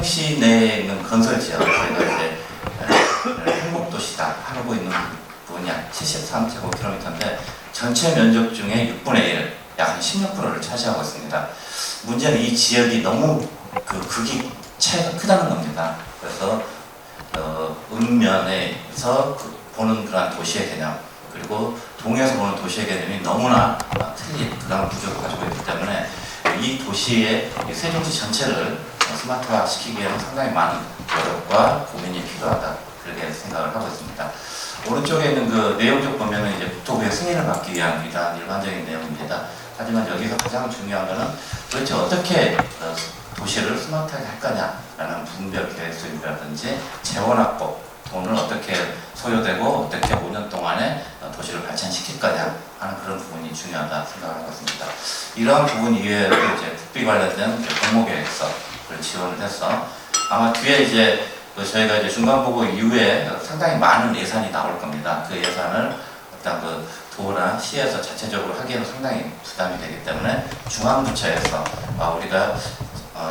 세종시 내에 있는 건설 지역, 저희가 이제 행복도시다 하고 있는 부분이 약 73제곱킬로미터인데 전체 면적 중에 6분의 1, 약 한 16%를 차지하고 있습니다. 문제는 이 지역이 너무 극이 차이가 크다는 겁니다. 그래서 읍면에서 보는 그런 도시의 개념, 그리고 동에서 보는 도시의 개념이 너무나 틀린 그런 구조를 가지고 있기 때문에 이 도시의 세종시 전체를 스마트화 시키기 위해는 상당히 많은 노력과 고민이 필요하다, 그렇게 생각을 하고 있습니다. 오른쪽에 있는 그 내용적 보면은 이제 국토부의 승인을 받기 위한 이러한 일반적인 내용입니다. 하지만 여기서 가장 중요한 것은 도대체 어떻게 도시를 스마트하게 할 거냐라는 분별 계획 수립이라든지 재원 확보, 돈을 어떻게 소요되고 어떻게 5년 동안에 도시를 발전시킬 거냐 하는 그런 부분이 중요하다 생각을 하고 있습니다. 이러한 부분 이외에도 이제 국비 관련된 공모계획서를 지원을 해서 아마 뒤에 이제 저희가 이제 중간보고 이후에 상당히 많은 예산이 나올 겁니다. 그 예산을 어떤 도나 시에서 자체적으로 하기에는 상당히 부담이 되기 때문에 중앙부처에서 우리가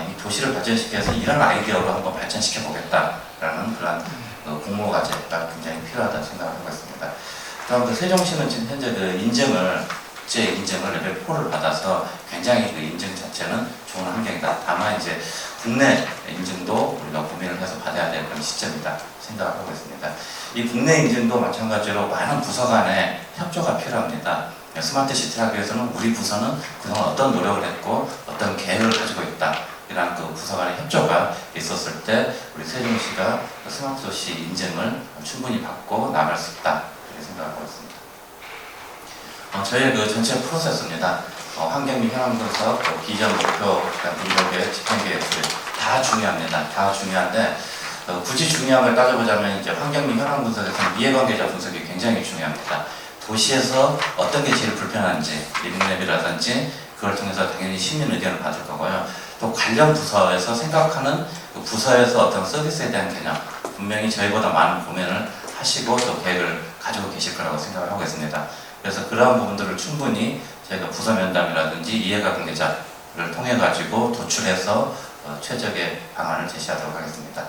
이 도시를 발전시켜서 이런 아이디어로 한번 발전시켜 보겠다라는 그런 공모과제가 굉장히 필요하다는 생각을 하고 있습니다. 그다음 세종시는 지금 현재 국제 인증을 레벨 4를 받아서 굉장히 그 인증 자체는 좋은 환경이다. 다만 이제 국내 인증도 우리가 고민을 해서 받아야 될 그런 시점이다 생각을 하고 있습니다. 이 국내 인증도 마찬가지로 많은 부서 간의 협조가 필요합니다. 스마트 시티를 하기 위해서는 우리 부서는 그동안 어떤 노력을 했고 어떤 계획을 가지고 있다, 이런 그 부서 간의 협조가 있었을 때 우리 세종시가 스마트 도시 인증을 충분히 받고 나갈 수 있다, 이렇게 생각하고 있습니다. 저희의 그 전체 프로세스입니다. 환경 및 현황 분석, 비전 목표, 분석의 집행 계획 다 중요합니다. 다 중요한데 굳이 중요한 걸 따져보자면 이제 환경 및 현황 분석에서는 이해관계자 분석이 굉장히 중요합니다. 도시에서 어떤 게 제일 불편한지 리빙랩이라든지 그걸 통해서 당연히 시민 의견을 받을 거고요. 또 관련 부서에서 생각하는 그 부서에서 어떤 서비스에 대한 개념, 분명히 저희보다 많은 고민을 하시고 또 계획을 가지고 계실 거라고 생각을 하고 있습니다. 그래서 그러한 부분들을 충분히 저희가 부서 면담이라든지 이해가 관계자를 통해 가지고 도출해서 최적의 방안을 제시하도록 하겠습니다.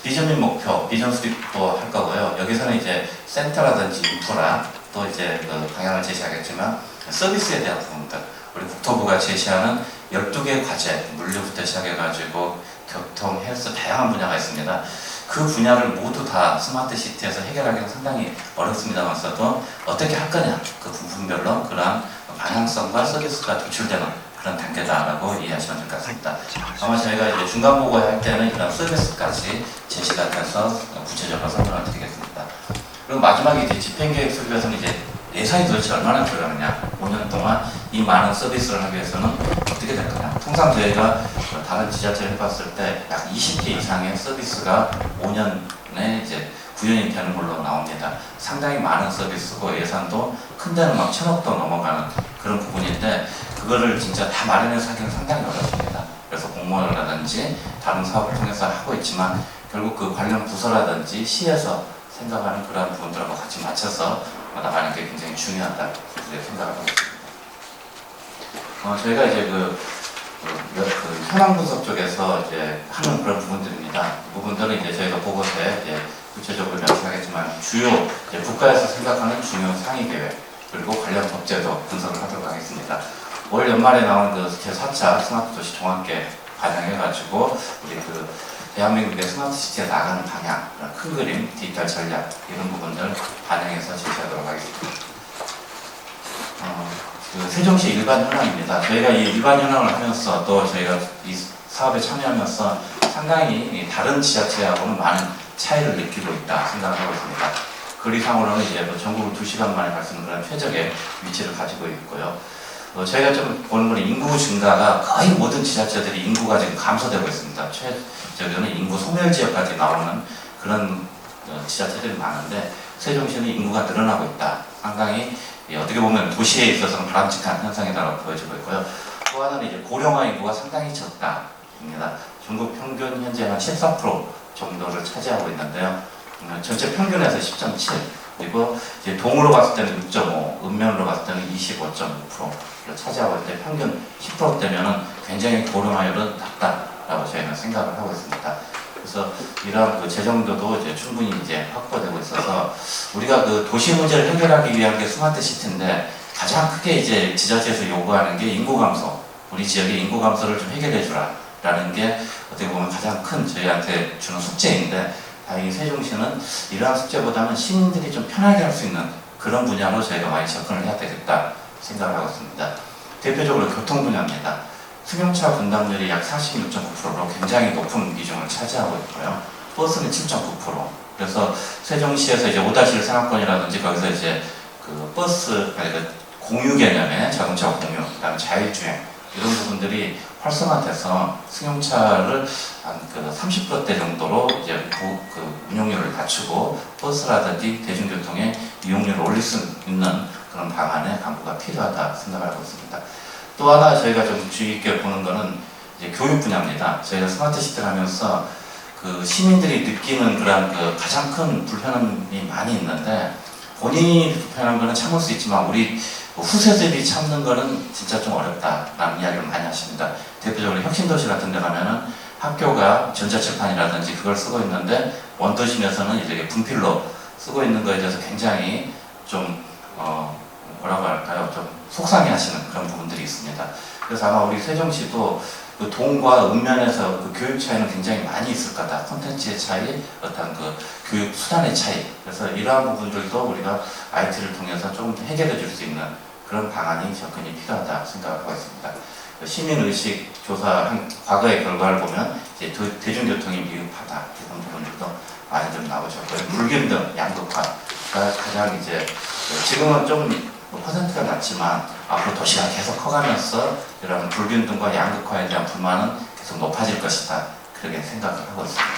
비전 및 목표, 비전 수립도 할 거고요. 여기서는 이제 센터라든지 인프라, 또 이제 그 방향을 제시하겠지만 서비스에 대한 부분들, 우리 국토부가 제시하는 12개의 과제, 물류부터 시작해가지고 교통, 헬스, 다양한 분야가 있습니다. 그 분야를 모두 다 스마트 시티에서 해결하기는 상당히 어렵습니다만서도 어떻게 할 거냐, 그 부분별로 그러한 방향성과 서비스가 도출되는 그런 단계다라고 이해하시면 될 것 같습니다. 아마 저희가 이제 중간 보고할 때는 이런 서비스까지 제시가 돼서 구체적으로 설명을 드리겠습니다. 그리고 마지막에 이제 집행계획 수립에서는 이제 예산이 도대체 얼마나 필요하느냐, 5년 동안 이 많은 서비스를 하기 위해서는 어떻게 될 거냐. 통상 저희가 다른 지자체를 해봤을 때 약 20개 이상의 서비스가 5년에 이제 구현이 되는 걸로 나옵니다. 상당히 많은 서비스고 예산도 큰 데는 막 1,000억도 넘어가는 그런 부분인데 그거를 진짜 다 마련해서 하기는 상당히 어렵습니다. 그래서 공모라든지 다른 사업을 통해서 하고 있지만 결국 그 관련 부서라든지 시에서 생각하는 그런 부분들하고 같이 맞춰서 나가는 게 굉장히 중요하다, 이렇게 생각을 하고 있습니다. 저희가 이제 그 현황 분석 쪽에서 이제 하는 그런 부분들입니다. 이 부분들은 이제 저희가 보고서에 이제 구체적으로 명시하겠지만 주요 이제 국가에서 생각하는 중요 상위 계획, 그리고 관련 법제도 분석을 하도록 하겠습니다. 올 연말에 나온 그 제4차 스마트 도시 종합계획 반영해가지고 우리 그 대한민국의 스마트 시티에 나가는 방향, 큰 그림, 디지털 전략, 이런 부분들 반영해서 제시하도록 하겠습니다. 그 세종시 일반 현황입니다. 저희가 이 일반 현황을 하면서 또 저희가 이 사업에 참여하면서 상당히 다른 지자체하고는 많은 차이를 느끼고 있다 생각을 하고 있습니다. 거리상으로는 이제 전국을 2시간 만에 갈 수 있는 그런 최적의 위치를 가지고 있고요. 저희가 좀 보는 건 인구 증가가 거의 모든 지자체들이 인구가 지금 감소되고 있습니다. 저기는 인구 소멸 지역까지 나오는 그런 지자체들이 많은데 세종시는 인구가 늘어나고 있다. 상당히 어떻게 보면 도시에 있어서는 바람직한 현상이라고 보여지고 있고요. 또 하나는 이제 고령화 인구가 상당히 적다입니다. 전국 평균 현재 한 14% 정도를 차지하고 있는데요. 전체 평균에서 10.7, 그리고 이제 동으로 봤을 때는 6.5, 읍면으로 봤을 때는 25.5%를 차지하고 있는데 평균 10%대면은 굉장히 고령화율은 낮다라고 저희는 생각을 하고 있습니다. 그래서 이러한 그 재정도도 이제 충분히 이제 확보되고 있어서 우리가 그 도시 문제를 해결하기 위한 게 스마트 시티인데 가장 크게 이제 지자체에서 요구하는 게 인구 감소, 우리 지역의 인구 감소를 좀 해결해 주라라는 게 어떻게 보면 가장 큰 저희한테 주는 숙제인데 다행히 세종시는 이러한 숙제보다는 시민들이 좀 편하게 할 수 있는 그런 분야로 저희가 많이 접근을 해야 되겠다 생각을 하고 있습니다. 대표적으로 교통 분야입니다. 승용차 분담률이 약 46.9%로 굉장히 높은 비중을 차지하고 있고요. 버스는 7.9%. 그래서 세종시에서 이제 5-1 생활권이라든지 거기서 이제 그 버스, 아니 그 공유 개념의 자동차 공유, 그다음에 자율주행 이런 부분들이 활성화돼서 승용차를 한 그 30%대 정도로 이제 그 운용률을 낮추고 버스라든지 대중교통의 이용률을 올릴 수 있는 그런 방안의 강구가 필요하다 생각을 하고 있습니다. 또 하나 저희가 좀 주의 깊게 보는 거는 이제 교육 분야입니다. 저희가 스마트 시티를 하면서 그 시민들이 느끼는 그런 그 가장 큰 불편함이 많이 있는데 본인이 불편한 거는 참을 수 있지만 우리 후세들이 참는 거는 진짜 좀 어렵다라는 이야기를 많이 하십니다. 대표적으로 혁신도시 같은 데 가면은 학교가 전자책판이라든지 그걸 쓰고 있는데 원도심에서는 이제 분필로 쓰고 있는 거에 대해서 굉장히 좀 뭐라고 할까요? 좀 속상해 하시는 그런 부분들이 있습니다. 그래서 아마 우리 세종시도 그 동과 읍면에서 그 교육 차이는 굉장히 많이 있을 거다. 콘텐츠의 차이, 어떤 그 교육 수단의 차이. 그래서 이러한 부분들도 우리가 IT를 통해서 좀 해결해 줄 수 있는 그런 방안이 접근이 필요하다 생각하고 있습니다. 시민의식 조사한 과거의 결과를 보면 이제 대중교통이 미흡하다 이런 부분들도 많이 좀 나오셨고요. 불균등, 양극화가 가장 이제 지금은 좀 퍼센트가 낮지만 앞으로 도시가 계속 커가면서 이런 불균등과 양극화에 대한 불만은 계속 높아질 것이다 그렇게 생각을 하고 있습니다.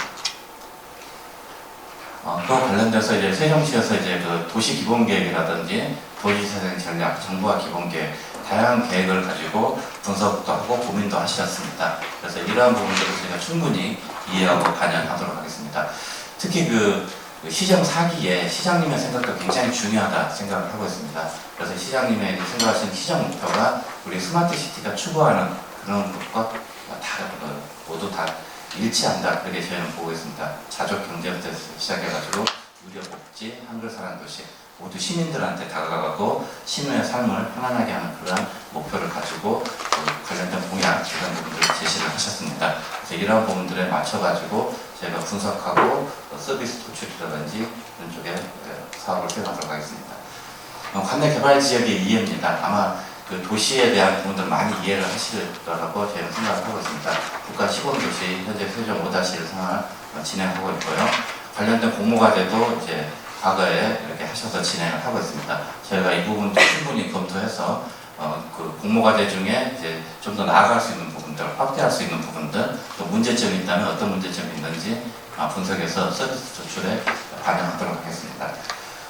또 관련돼서 이제 세종시에서 이제 그 도시 기본 계획이라든지 도시재생 전략, 정부와 기본 계획 다양한 계획을 가지고 분석도 하고 고민도 하셨습니다. 그래서 이러한 부분들을 저희가 충분히 이해하고 반영하도록 하겠습니다. 특히 그 시정 4기에 시장님의 생각도 굉장히 중요하다 생각을 하고 있습니다. 그래서 시장님의 생각하시는 시정 목표가 우리 스마트 시티가 추구하는 그런 것과 모두 다 일치한다. 그렇게 저희는 보고 있습니다. 자족 경제부터 시작해가지고 유료 복지, 한글 사랑 도시 모두 시민들한테 다가가고 시민의 삶을 편안하게 하는 그러한 목표를 가지고 관련된 공약 이런 부분들을 제시를 하셨습니다. 그래서 이러한 부분들에 맞춰가지고 저희가 분석하고 서비스 도출이라든지 이런 쪽에 사업을 수행하도록 하겠습니다. 관내 개발 지역의 이해입니다. 아마 그 도시에 대한 부분들 많이 이해를 하실 거라고 저희는 생각을 하고 있습니다. 국가 시범도시 현재 세종 5-1 상을 진행하고 있고요. 관련된 공모과제도 이제 과거에 이렇게 하셔서 진행을 하고 있습니다. 저희가 이 부분도 충분히 검토해서 그 공모과제 중에 이제 좀 더 나아갈 수 있는 부분들, 확대할 수 있는 부분들, 또 문제점이 있다면 어떤 문제점이 있는지 분석해서 서비스 조출에 반영하도록 하겠습니다.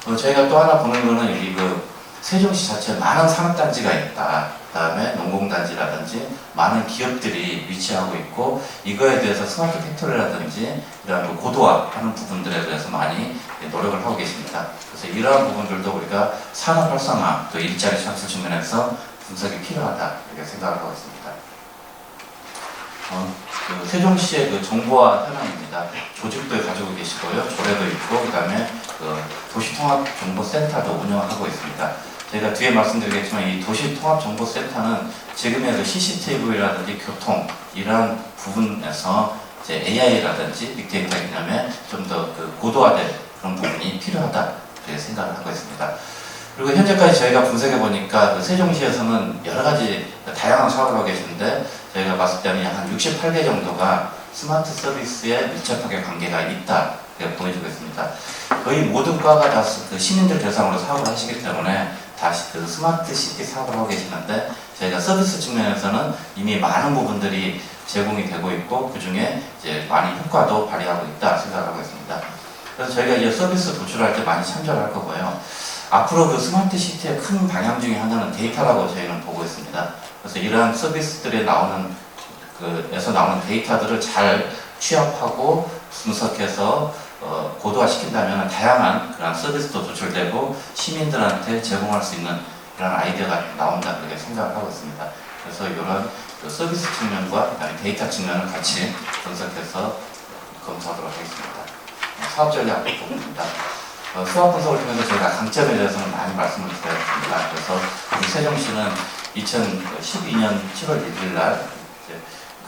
저희가 또 하나 보는 거는 여기 그 세종시 자체에 많은 산업단지가 있다. 그다음에 농공단지라든지 많은 기업들이 위치하고 있고 이거에 대해서 스마트 팩토리라든지 이러한 고도화하는 부분들에 대해서 많이 노력을 하고 계십니다. 그래서 이러한 부분들도 우리가 산업 활성화 또 일자리 창출 측면에서 분석이 필요하다 이렇게 생각을 하고 있습니다. 그 세종시의 그 정보화 현황입니다. 조직도 가지고 계시고요, 조례도 있고 그다음에 그 도시통합정보센터도 운영하고 있습니다. 저희가 뒤에 말씀드리겠지만 이 도시통합정보센터는 지금의 그 CCTV라든지 교통 이러한 부분에서 이제 AI라든지 빅데이터 개념에 좀 더 그 고도화된 그런 부분이 필요하다 그렇게 생각을 하고 있습니다. 그리고 현재까지 저희가 분석해 보니까 그 세종시에서는 여러 가지 다양한 사업을 하고 계시는데 저희가 봤을 때는 약 한 68개 정도가 스마트 서비스에 밀접하게 관계가 있다 이렇게 보여지고 있습니다. 거의 모든 과가 다 그 시민들 대상으로 사업을 하시기 때문에 다시 그 스마트 시티 사업을 하고 계시는데 저희가 서비스 측면에서는 이미 많은 부분들이 제공이 되고 있고 그 중에 이제 많이 효과도 발휘하고 있다 생각하고 있습니다. 그래서 저희가 이제 서비스 도출할 때 많이 참조를 할 거고요. 앞으로 그 스마트 시티의 큰 방향 중에 하나는 데이터라고 저희는 보고 있습니다. 그래서 이러한 서비스들에 나오는 에서 나오는 데이터들을 잘 취합하고 분석해서 고도화시킨다면 다양한 그런 서비스도 도출되고 시민들한테 제공할 수 있는 그런 아이디어가 나온다 그렇게 생각을 하고 있습니다. 그래서 이런 그 서비스 측면과 데이터 측면을 같이 분석해서 검토하도록 하겠습니다. 사업 전략 부분입니다. 수학 분석을 통해서 저희가 강점에 대해서는 많이 말씀을 드렸습니다. 그래서 우리 세종시는 2012년 7월 1일 날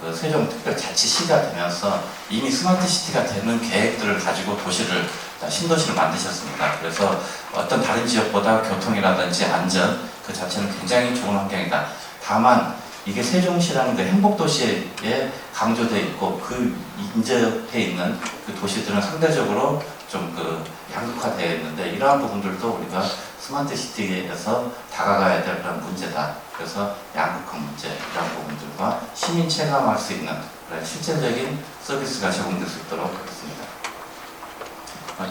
그 세종특별자치시가 되면서 이미 스마트시티가 되는 계획들을 가지고 도시를 신도시를 만드셨습니다. 그래서 어떤 다른 지역보다 교통이라든지 안전 그 자체는 굉장히 좋은 환경이다. 다만 이게 세종시라는 그 행복도시에 강조되어 있고 그 인접해 있는 그 도시들은 상대적으로 좀 그 양극화되어 있는데 이러한 부분들도 우리가 스마트시티에서 다가가야 될 그런 문제다. 그래서 양극화 문제 이런 부분들과 시민 체감할 수 있는 그런 실질적인 서비스가 제공될 수 있도록 하겠습니다.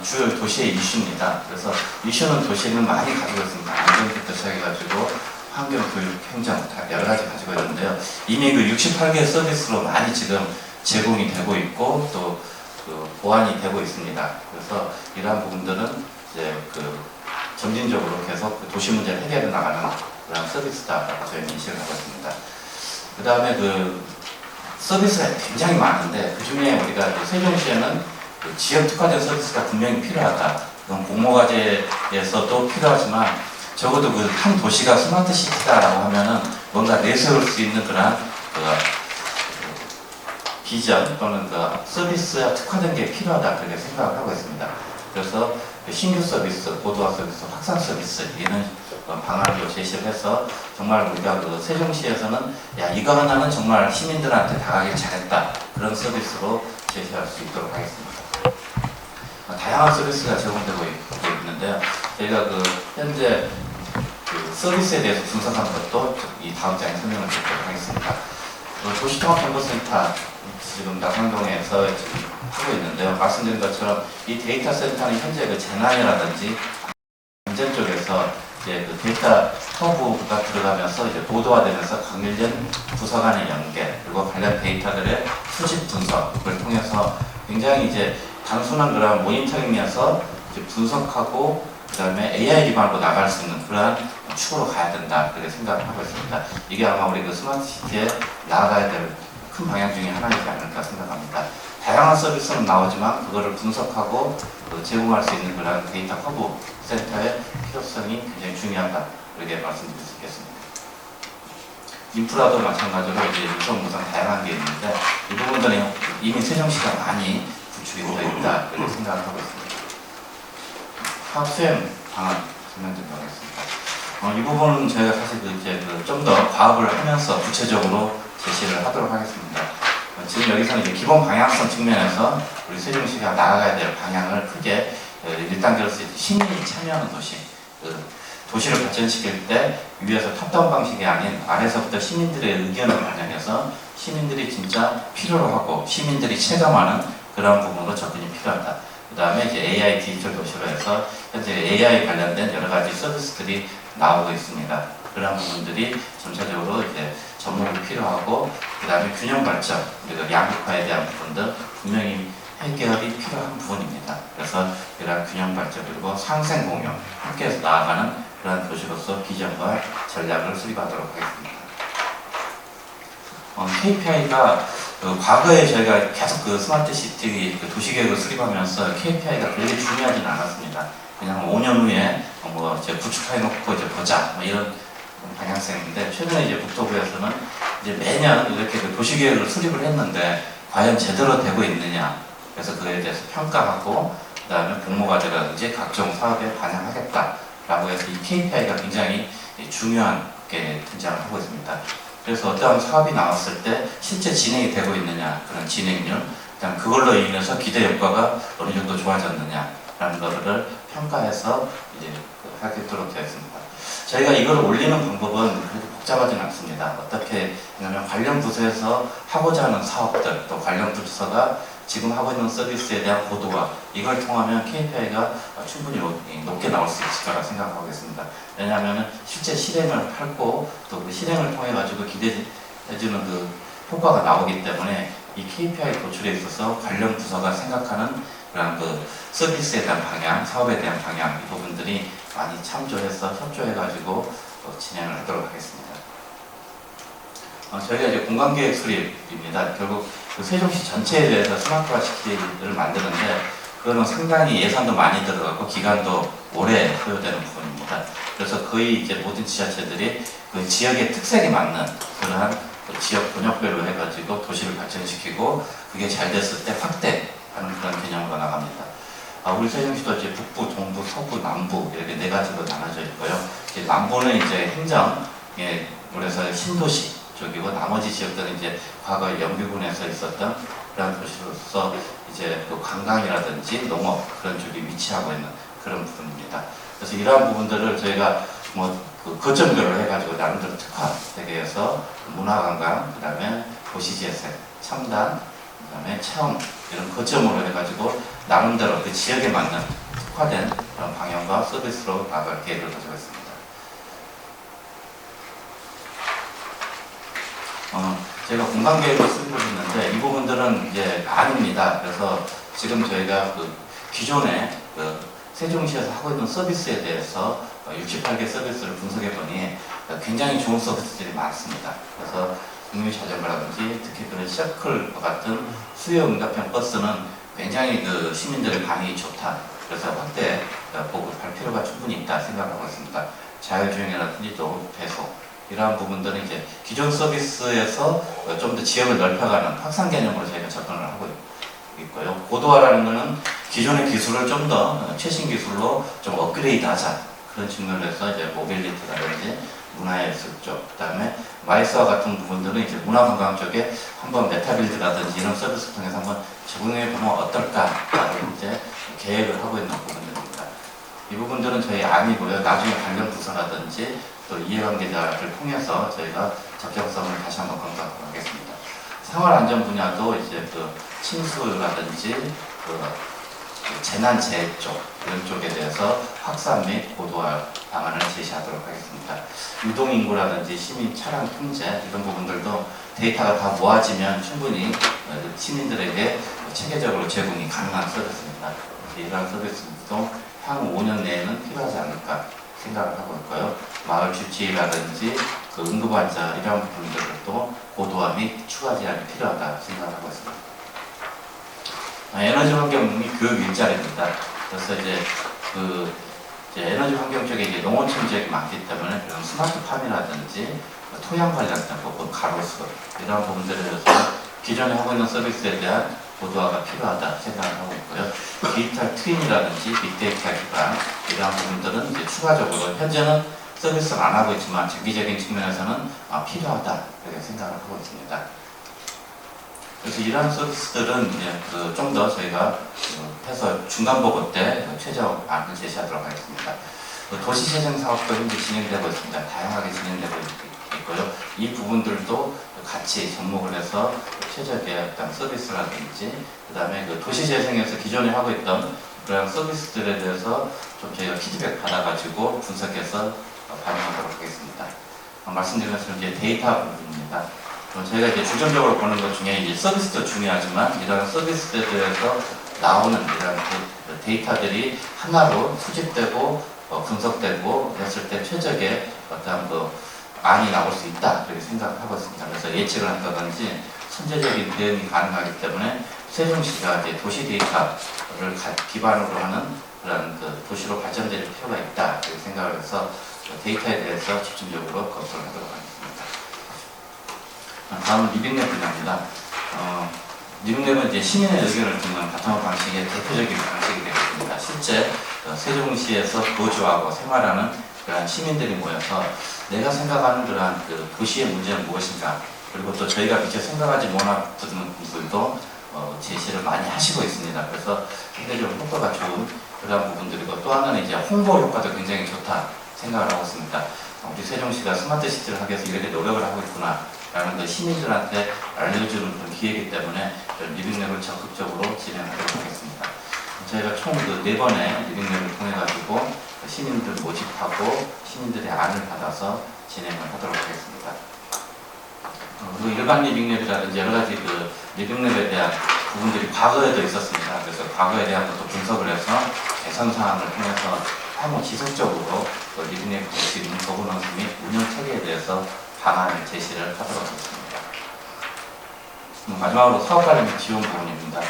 주요 도시의 이슈입니다. 그래서 이슈는 도시는 많이 가지고 있습니다. 안전부터 시작해가지고 환경, 교육, 행정 여러 가지 가지고 있는데요. 이미 그 68개 서비스로 많이 지금 제공이 되고 있고 또 그 보완이 되고 있습니다. 그래서 이러한 부분들은 이제 그 점진적으로 계속 그 도시 문제를 해결해 나가는 그런 서비스다라고 저희는 인식을 하고 있습니다. 그 다음에 그 서비스가 굉장히 많은데 그 중에 우리가 세종시에는 그 지역 특화된 서비스가 분명히 필요하다. 그건 공모과제에서도 필요하지만 적어도 그 한 도시가 스마트 시티다라고 하면은 뭔가 내세울 수 있는 그런 비전 또는 그 서비스와 특화된 게 필요하다 그렇게 생각을 하고 있습니다. 그래서 신규 서비스, 고도화 서비스, 확산 서비스 이런 방안으로 제시를 해서 정말 우리가 그 세종시에서는 야 이거 하나는 정말 시민들한테 다가길 잘했다 그런 서비스로 제시할 수 있도록 하겠습니다. 다양한 서비스가 제공되고 있는데요. 저희가 그 현재 그 서비스에 대해서 분석한 것도 이 다음 장에 설명을 드리도록 하겠습니다. 도시통합정보센터 지금 낙산동에서 하고 있는데요. 말씀드린 것처럼 이 데이터 센터는 현재 그 재난이라든지 안전 쪽에서 이제 그 데이터 허브가 들어가면서 이제 고도화되면서 관련 부서 간의 연계 그리고 관련 데이터들의 수집 분석을 통해서 굉장히 이제 단순한 그런 모니터링에서 이제 분석하고 그다음에 AI 기반으로 나갈 수 있는 그러한 축으로 가야 된다 그렇게 생각을 하고 있습니다. 이게 아마 우리 그 스마트 시티에 나아가야 될 큰 방향 중에 하나이지 않을까 생각합니다. 다양한 서비스는 나오지만 그거를 분석하고 제공할 수 있는 그런 데이터 허브 센터의 필요성이 굉장히 중요하다 이렇게 말씀드릴 수 있겠습니다. 인프라도 마찬가지로 이제 유성무상 다양한 게 있는데 이 부분들은 이미 세종시가 많이 구축이 되어 있다 이렇게 생각을 하고 있습니다. 사업 수행 방안 설명드리도록 하겠습니다. 이 부분은 저희가 사실 이제 좀 더 과업을 하면서 구체적으로 제시를 하도록 하겠습니다. 지금 여기서는 이제 기본 방향성 측면에서 우리 세종시가 나아가야 될 방향을 크게 1단계로서 시민이 참여하는 도시, 도시를 발전시킬 때 위에서 탑다운 방식이 아닌 아래서부터 시민들의 의견을 반영해서 시민들이 진짜 필요로 하고 시민들이 체감하는 그런 부분으로 접근이 필요하다. 그 다음에 이제 AI 디지털 도시로 해서 현재 AI 관련된 여러 가지 서비스들이 나오고 있습니다. 그런 부분들이 전체적으로 이제 접목이 필요하고 그 다음에 균형 발전, 그리고 양극화에 대한 부분들 분명히 해결이 필요한 부분입니다. 그래서 이러한 균형 발전 그리고 상생 공유 함께해서 나아가는 그런 도시로서 비전과 전략을 수립하도록 하겠습니다. KPI가 과거에 저희가 계속 그 스마트 시티 도시계획을 수립하면서 KPI가 굉장히 중요하지는 않았습니다. 그냥 5년 후에 뭐 이제 구축해놓고 이제 보자 뭐 이런 방향성인데 최근에 이제 국토부에서는 이제 매년 이렇게 그 도시계획을 수립을 했는데 과연 제대로 되고 있느냐 그래서 그에 대해서 평가하고 그 다음에 공모과제라든지 각종 사업에 반영하겠다라고 해서 이 KPI가 굉장히 중요하게 등장을 하고 있습니다. 그래서 어떤 사업이 나왔을 때 실제 진행이 되고 있느냐 그런 진행률 그다음 그걸로 인해서 기대 효과가 어느 정도 좋아졌느냐라는 것을 평가해서 이제 하겠도록 되어 있습니다. 저희가 이걸 올리는 방법은 그렇게 복잡하진 않습니다. 어떻게 하냐면 관련 부서에서 하고자 하는 사업들 또 관련 부서가 지금 하고 있는 서비스에 대한 고도화 이걸 통하면 KPI가 충분히 높게 나올 수 있을 거라 생각하고 있습니다. 왜냐하면 실제 실행을 하고 또 그 실행을 통해 가지고 기대해주는 그 효과가 나오기 때문에 이 KPI 도출에 있어서 관련 부서가 생각하는 그런 그 서비스에 대한 방향, 사업에 대한 방향 이 부분들이 많이 참조해서 협조해가지고 진행을 하도록 하겠습니다. 저희가 이제 공간계획 수립입니다. 결국 그 세종시 전체에 대해서 스마트화 시티를 만드는데 그거는 상당히 예산도 많이 들어가고 기간도 오래 소요되는 부분입니다. 그래서 거의 이제 모든 지자체들이 그 지역의 특색에 맞는 그러한 그 지역 번역별로 해가지고 도시를 발전시키고 그게 잘 됐을 때 확대하는 그런 개념으로 나갑니다. 우리 세종시도 이제 북부, 동부, 서부, 남부 이렇게 네 가지로 나눠져 있고요. 이제 남부는 이제 행정에 그래서 신도시 쪽이고 나머지 지역들은 이제 과거 영비군에서 있었던 그런 도시로서 이제 그 관광이라든지 농업 그런 쪽이 위치하고 있는 그런 부분입니다. 그래서 이러한 부분들을 저희가 그 거점별로 해가지고 나름대로 특화되게 해서 문화관광, 그 다음에 도시재생, 첨단, 그 다음에 체험 이런 거점으로 해가지고 나름대로 그 지역에 맞는 특화된 그런 방향과 서비스로 나갈 계획을 가지고 있습니다. 저희가 공간계획을 수립을 했는데 이 부분들은 이제 아닙니다. 그래서 지금 저희가 그 기존에 그 세종시에서 하고 있는 서비스에 대해서 68개 서비스를 분석해 보니 굉장히 좋은 서비스들이 많습니다. 그래서 국민자전거라든지 특히 그런 셔클과 같은 수요 응답형 버스는 굉장히 그 시민들의 반응이 좋다. 그래서 확대 보급할 필요가 충분히 있다 생각하고 있습니다. 자율주행이라든지 또 배송 이러한 부분들은 이제 기존 서비스에서 좀 더 지역을 넓혀가는 확산 개념으로 저희가 접근을 하고 있고요. 고도화라는 것은 기존의 기술을 좀 더 최신 기술로 좀 업그레이드하자 그런 측면에서 이제 모빌리티라든지 문화예술 쪽, 그다음에 마이스와 같은 부분들은 이제 문화관광 쪽에 한번 메타빌드라든지 이런 서비스를 통해서 한번 적응해 보면 어떨까라고 이제 계획을 하고 있는 부분들입니다. 이 부분들은 저희 아니고요. 나중에 관련 부서라든지 또 이해관계자를 통해서 저희가 적격성을 다시 한번 검토하도록 하겠습니다. 생활안전 분야도 이제 그 침수라든지 그 재난재해 쪽 이런 쪽에 대해서 확산 및 고도화 방안을 제시하도록 하겠습니다. 유동인구라든지 시민 차량 통제 이런 부분들도 데이터가 다 모아지면 충분히 시민들에게 체계적으로 제공이 가능한 서비스입니다. 이러한 서비스도 향후 5년 내에는 필요하지 않을까 생각을 하고 있고요. 마을 주치의라든지 그 응급환자 이런 부분들도 고도화 및 추가 제한이 필요하다 생각하고 있습니다. 에너지 환경 및 교육 일자리입니다. 그래서 이제 에너지 환경 쪽에 이제 농어촌 지역이 많기 때문에 그런 스마트팜이라든지 토양 관련된 부분, 가로수 이런 부분들에 대해서 기존에 하고 있는 서비스에 대한 고도화가 필요하다 생각을 하고 있고요. 디지털 트윈이라든지 빅데이터 기반 이러한 부분들은 이제 추가적으로 현재는 서비스를 안 하고 있지만 장기적인 측면에서는 필요하다 이렇게 생각을 하고 있습니다. 그래서 이러한 서비스들은 이제 좀 더 저희가 해서 중간 보고 때 최저안을 제시하도록 하겠습니다. 도시재생 사업도 현재 진행되고 있습니다. 다양하게 진행되고 있고요. 이 부분들도 같이 접목을 해서 최적의 어떤 서비스라든지 그 다음에 그 도시재생에서 기존에 하고 있던 그런 서비스들에 대해서 좀 저희가 피드백 받아가지고 분석해서 반영하도록 하겠습니다. 말씀드린 것처럼 이제 데이터 부분입니다. 저희가 이제 중점적으로 보는 것 중에 이제 서비스도 중요하지만 이런 서비스에 대해서 나오는 이런 데이터들이 하나로 수집되고 분석되고 했을 때 최적의 어떤 안이 나올 수 있다 이렇게 생각을 하고 있습니다. 그래서 예측을 한다든지 선제적인 대응이 가능하기 때문에 세종시가 이제 도시 데이터를 기반으로 하는 그런 도시로 발전될 필요가 있다 이렇게 생각을 해서 데이터에 대해서 집중적으로 검토를 하도록 하겠습니다. 다음은 리빙랩 분야입니다. 리빙랩은 이제 시민의 의견을 듣는 바탕업 방식의 대표적인 방식이 되겠습니다. 실제 세종시에서 거주하고 생활하는 그러한 시민들이 모여서 내가 생각하는 그러한 도시의 문제는 무엇인가 그리고 또 저희가 미처 생각하지 못한 분들도 제시를 많이 하시고 있습니다. 그래서 상대적으로 효과가 좋은 그러한 부분들이고 또 하나는 이제 홍보 효과도 굉장히 좋다 생각을 하고 있습니다. 우리 세종시가 스마트 시티를 하기 위해서 이렇게 노력을 하고 있구나 라는 걸 시민들한테 알려주는 그런 기회이기 때문에 리빙랩을 적극적으로 진행하도록 하겠습니다. 저희가 총 4번의 리빙랩을 통해 가지고 시민들 모집하고 시민들의 안을 받아서 진행을 하도록 하겠습니다. 그리고 일반 리빙랩이라든지 여러 가지 리빙랩에 대한 부분들이 과거에도 있었습니다. 그래서 과거에 대한 것도 분석을 해서 개선 사항을 통해서 향후 지속적으로 리빙랩 될 수 있는 거버넌스 및 운영 체계에 대해서 방안을 제시를 하도록 하겠습니다. 마지막으로 사업 관련 지원 부분입니다.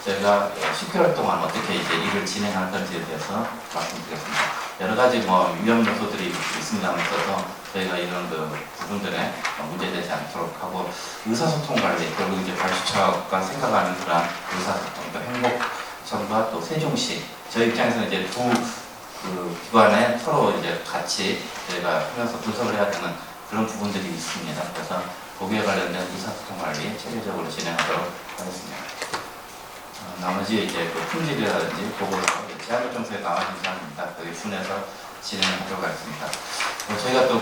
제가 10개월 동안 어떻게 이제 일을 진행할 건지에 대해서 말씀드리겠습니다. 여러 가지 위험 요소들이 있습니다만서도 저희가 이런 부분들에 문제되지 않도록 하고 의사소통 관리, 결국 이제 발주처가 생각하는 그런 의사소통, 또 행복청과 또 세종시, 저희 입장에서는 이제 두 기관에 서로 이제 같이 저희가 하면서 분석을 해야 되는 그런 부분들이 있습니다. 그래서 거기에 관련된 의사소통 관리 체계적으로 진행하도록 하겠습니다. 나머지 이제 품질이라든지 보고서, 제한결정서에 나와있는 사항입니다. 거기 준해서 진행하도록 하겠습니다. 저희가 또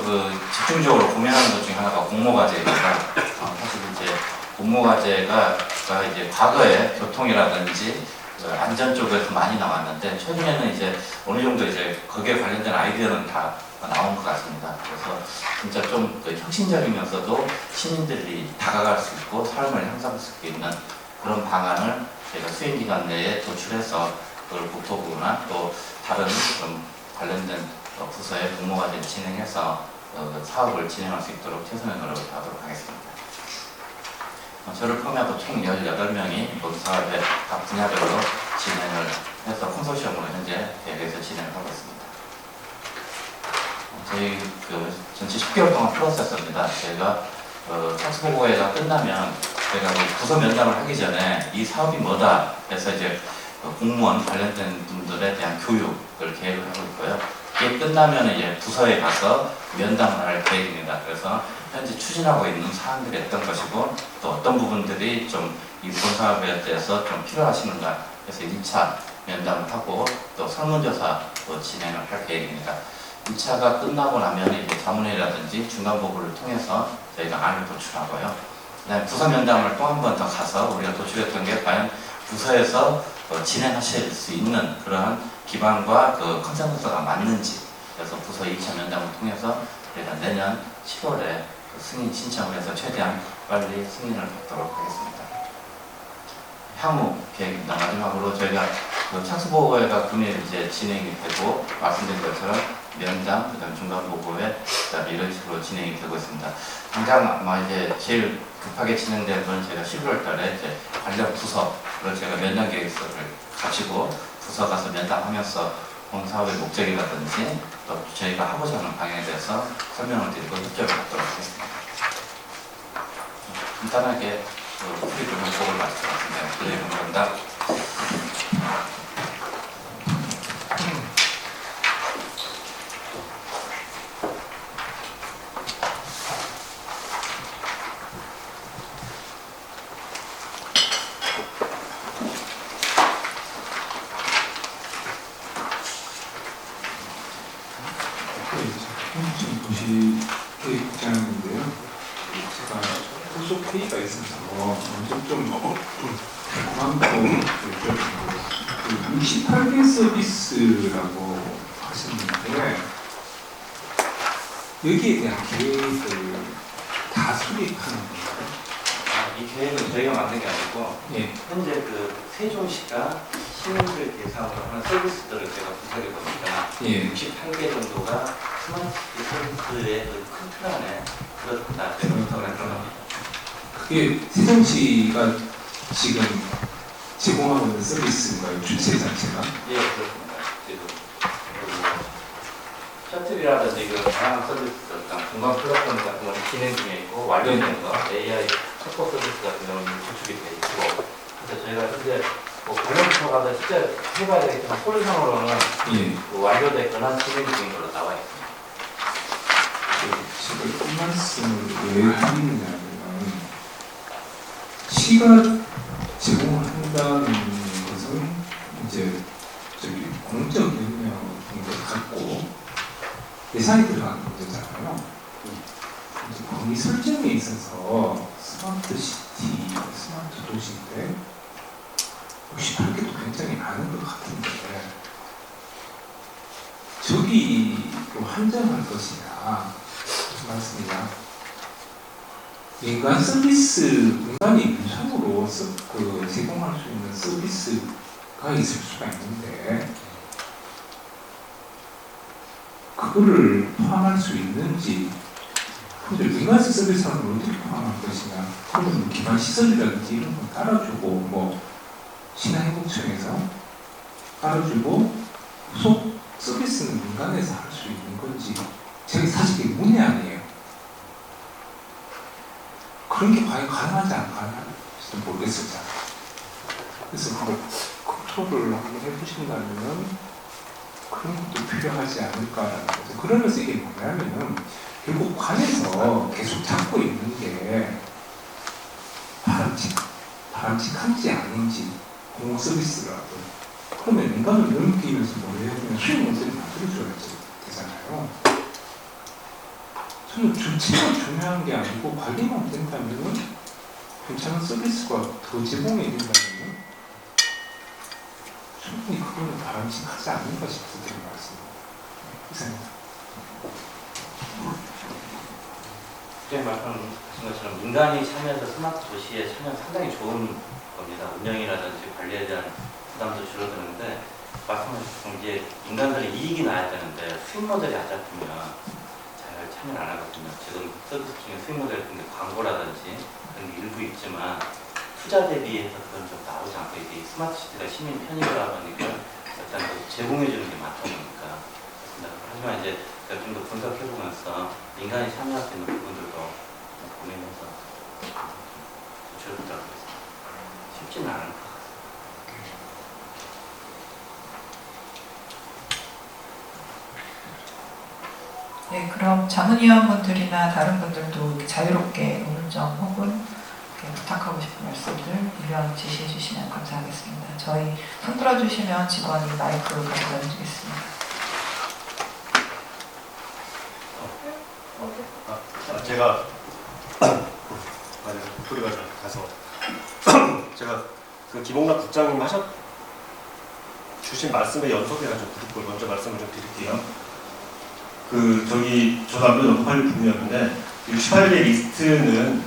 집중적으로 고민하는 것 중에 하나가 공모과제입니다. 사실 이제 공모과제가 이제 과거에 교통이라든지 안전 쪽에서 많이 나왔는데 최근에는 이제 어느 정도 이제 거기에 관련된 아이디어는 다 나온 것 같습니다. 그래서 진짜 좀 혁신적이면서도 시민들이 다가갈 수 있고 삶을 향상할 수 있는 그런 방안을 저희가 수행기간 내에 도출해서 그걸 국토부나 또 다른 관련된 부서의 공모과제를 진행해서 사업을 진행할 수 있도록 최선의 노력을 다하도록 하겠습니다. 저를 포함하고 총 18명이 본 사업에 각 분야별로 진행을 해서 컨소시엄으로 현재 계획해서 진행을 하고 있습니다. 저희 전체 10개월 동안 프로세스입니다. 저희가 착수보고회가 끝나면 저희가 부서 면담을 하기 전에 이 사업이 뭐다 해서 이제 공무원 관련된 분들에 대한 교육을 계획을 하고 있고요. 이게 끝나면 이제 부서에 가서 면담을 할 계획입니다. 그래서 현재 추진하고 있는 사항들이 어떤 것이고 또 어떤 부분들이 좀 이 본사업에 대해서 좀 필요하시는가 해서 1차 면담을 하고 또 설문조사도 진행을 할 계획입니다. 1차가 끝나고 나면 이제 자문회라든지 중간 보고를 통해서 저희가 안을 도출하고요. 그다음에 부서 면담을 또 한 번 더 가서 우리가 도출했던 게 과연 부서에서 진행하실 수 있는 그러한 기반과 컨센서스가 맞는지, 그래서 부서 2차 면담을 통해서 저희가 내년 10월에 승인 신청을 해서 최대한 빨리 승인을 받도록 하겠습니다. 향후 계획입니다. 마지막으로 저희가 착수보고회가 금일 이제 진행이 되고 말씀드린 것처럼 면담, 그다음 중간보고회, 그다음 이런 식으로 진행이 되고 있습니다. 당장 아마 이제 제일 급하게 진행되는 건 제가 11월 달에 이제 관련 부서를 제가 면담 계획서를 가지고 부서 가서 면담하면서 본 사업의 목적이라든지 또 저희가 하고자 하는 방향에 대해서 설명을 드리고 협조를 받도록 하겠습니다. 간단하게 프리뷰 보고를 마치겠습니다. 네, 감사합니다. 도시계획장인데요. 제가 후속 회의가 있어서 좀 많고 68개 서비스라고 하셨는데 여기에 대한 계획을 다 수립하는 건가요? 이 계획은 저희가 만든 게 아니고 현재 세종시가 시민들 대상으로 하는 서비스들을 제가 분석해 보니까 68개 정도가 스마트 서비스의 큰 틀 안에 그렇다 제가 분석을 했던 겁니다. 그게 세종시가 지금 제공하고 있는 서비스인가요? 주체 자체가? 예, 그렇습니다. 지금 셔틀이라든지 다양한 서비스들, 공간 플랫폼 같은 건 진행 중에 있고 완료된 거, AI 챗봇 서비스 같은 경우는 구축이 돼 있고, 그래서 저희가 현재 관련부터 가서 실제 해봐야 되겠지만 솔루션으로는 완료됐거나 진행 중인 걸로 나와 있습니다. 제가 이 말씀을 왜 드리느냐면 시가 제공을 한다는 것은 이제 공적 영역을 갖고 예산이 들어가는 문제잖아요. 이제 거기 설정에 있어서 스마트 시티, 스마트 도시인데 68개도 굉장히 많은 것 같은데 저기로 한정할 것이냐 무슨 말씀이냐? 민간 서비스, 민간이 무상으로 제공할 수 있는 서비스가 있을 수가 있는데 그거를 포함할 수 있는지 근데 민간에서 서비스하는 어떻게 포함할 것이냐? 그러면 뭐 기반 시설이라든지 이런 거 깔아주고 뭐 신한행복청에서 깔아주고 후속 서비스는 민간에서 할 수 있는 건지 저게 사실 그게 문의 아니에요. 그런 게 과연 가능하지 안 가능할지도 모르겠어요. 그래서 한번 컨트롤을 한번 해보신다면 그런 것도 필요하지 않을까라는 거죠. 그러면서 이게 뭐냐면은 결국 관에서 계속 잡고 있는 게 바람직한지 아닌지 공공 서비스라도 그러면 민간을 넘기면서 뭘 해야 되면 수익 모델을 만들어줘야지 되잖아요. 저는 전체가 중요한 게 아니고 관리만 된다면 괜찮은 서비스가 더 제공이 된다면 충분히 그거는 바람직하지 않는가 싶어서 드린 말씀입니다. 이상입니다. 그때 말씀하신 것처럼 민간이 참여해서 스마트 도시에 참여는 상당히 좋은 겁니다. 운영이라든지 관리에 대한 부담도 줄어드는데 말씀하신 것처럼 이제 민간들은 이익이 나야 되는데 수익 모델이 안 잡히면 잘 참여를 안 하거든요. 지금 서비스 중에 수익 모델 같은 게 광고라든지 그런 게 일부 있지만 투자 대비해서 그런 좀 나오지 않고 이게 스마트 시티가 시민 편의가 보니까 일단 제공해 주는 게 많다 보니까 하지만 이제 제가 좀 더 분석해 보면서 민간이 참여할 수 있는 부분들도 고민해서 조치를 부탁드리겠습니다. 쉽지는 않을 것 같아요. 네, 그럼 자문위원분들이나 다른 분들도 자유롭게 의문점 혹은 부탁하고 싶은 말씀들 의견 제시해 주시면 감사하겠습니다. 저희 손 들어주시면 직원이 마이크를 가져다 드리겠습니다. 제가 소리가 좀 가서 제가 그 김홍락 국장님 주신 말씀의 연속해가지고 그걸 먼저 말씀을 좀 드릴게요. 저도 아무래도 언급할 부분이었는데 68개 리스트는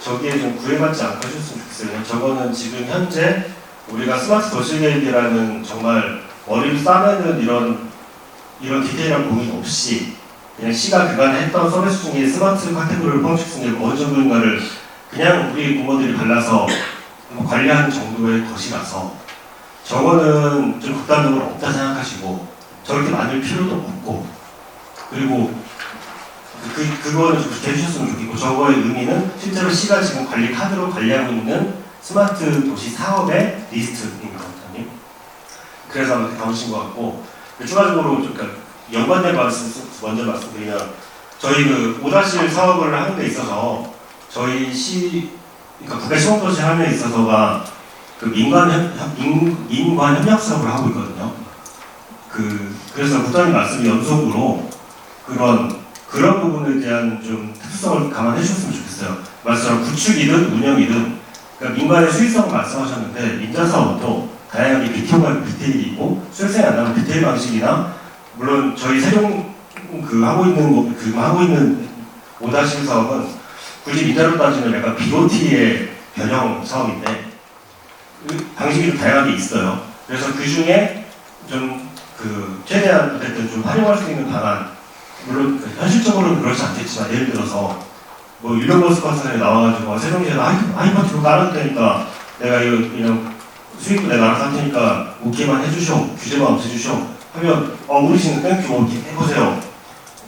저기에 좀 구애받지 않고 해줬으면 좋겠어요. 저거는 지금 현재 우리가 스마트 도시 계획이라는 정말 머리를 싸매는 이런 디테일한 고민 없이 그냥 시가 그간에 했던 서비스 중에 스마트 카테고리를 포함시킬 수 있는 어느 정도인가를 그냥 우리 공무원들이 발라서 관리하는 정도의 것이라서 저거는 좀 극단적으로 없다 생각하시고 저렇게 만들 필요도 없고 그리고 그거는 좀 그렇게 해주셨으면 좋겠고 저거의 의미는 실제로 시가 지금 관리 카드로 관리하고 있는 스마트 도시 사업의 리스트입니다. 그래서 아마 나오신 것 같고 추가적으로 좀 연관된 먼저 말씀드리면 저희 오다실 사업을 하는 데 있어서 저희 그러니까 국가 시공도시 하는 데 있어서가 민관 협력 사업을 하고 있거든요. 그래서 국장님 말씀 연속으로 그런 부분에 대한 좀 특수성을 감안해 주셨으면 좋겠어요. 말씀처럼 구축이든 운영이든 그러니까 민간의 수익성을 말씀하셨는데 민자 사업도 다양하게 BTO가 BTL이 있고 수익성이 안 나면 BTL 방식이나 물론 저희 세종 하고 있는 오다실 사업은 굳이 민자로 따지면 약간 BOT의 변형 사업인데 방식이 좀 다양하게 있어요. 그래서 그 중에 좀 최대한 어쨌든 좀 활용할 수 있는 방안 물론 현실적으로는 그렇지 않겠지만 예를 들어서 유료버스 같은 데 나와가지고 세종시에서 하이퍼티로 깔아줄 테니까 내가 이런 수익도 내가 알아서 할 테니까 오케이만 해주쇼 규제만 없애주쇼 하면 우리 지금 땡큐 해보세요.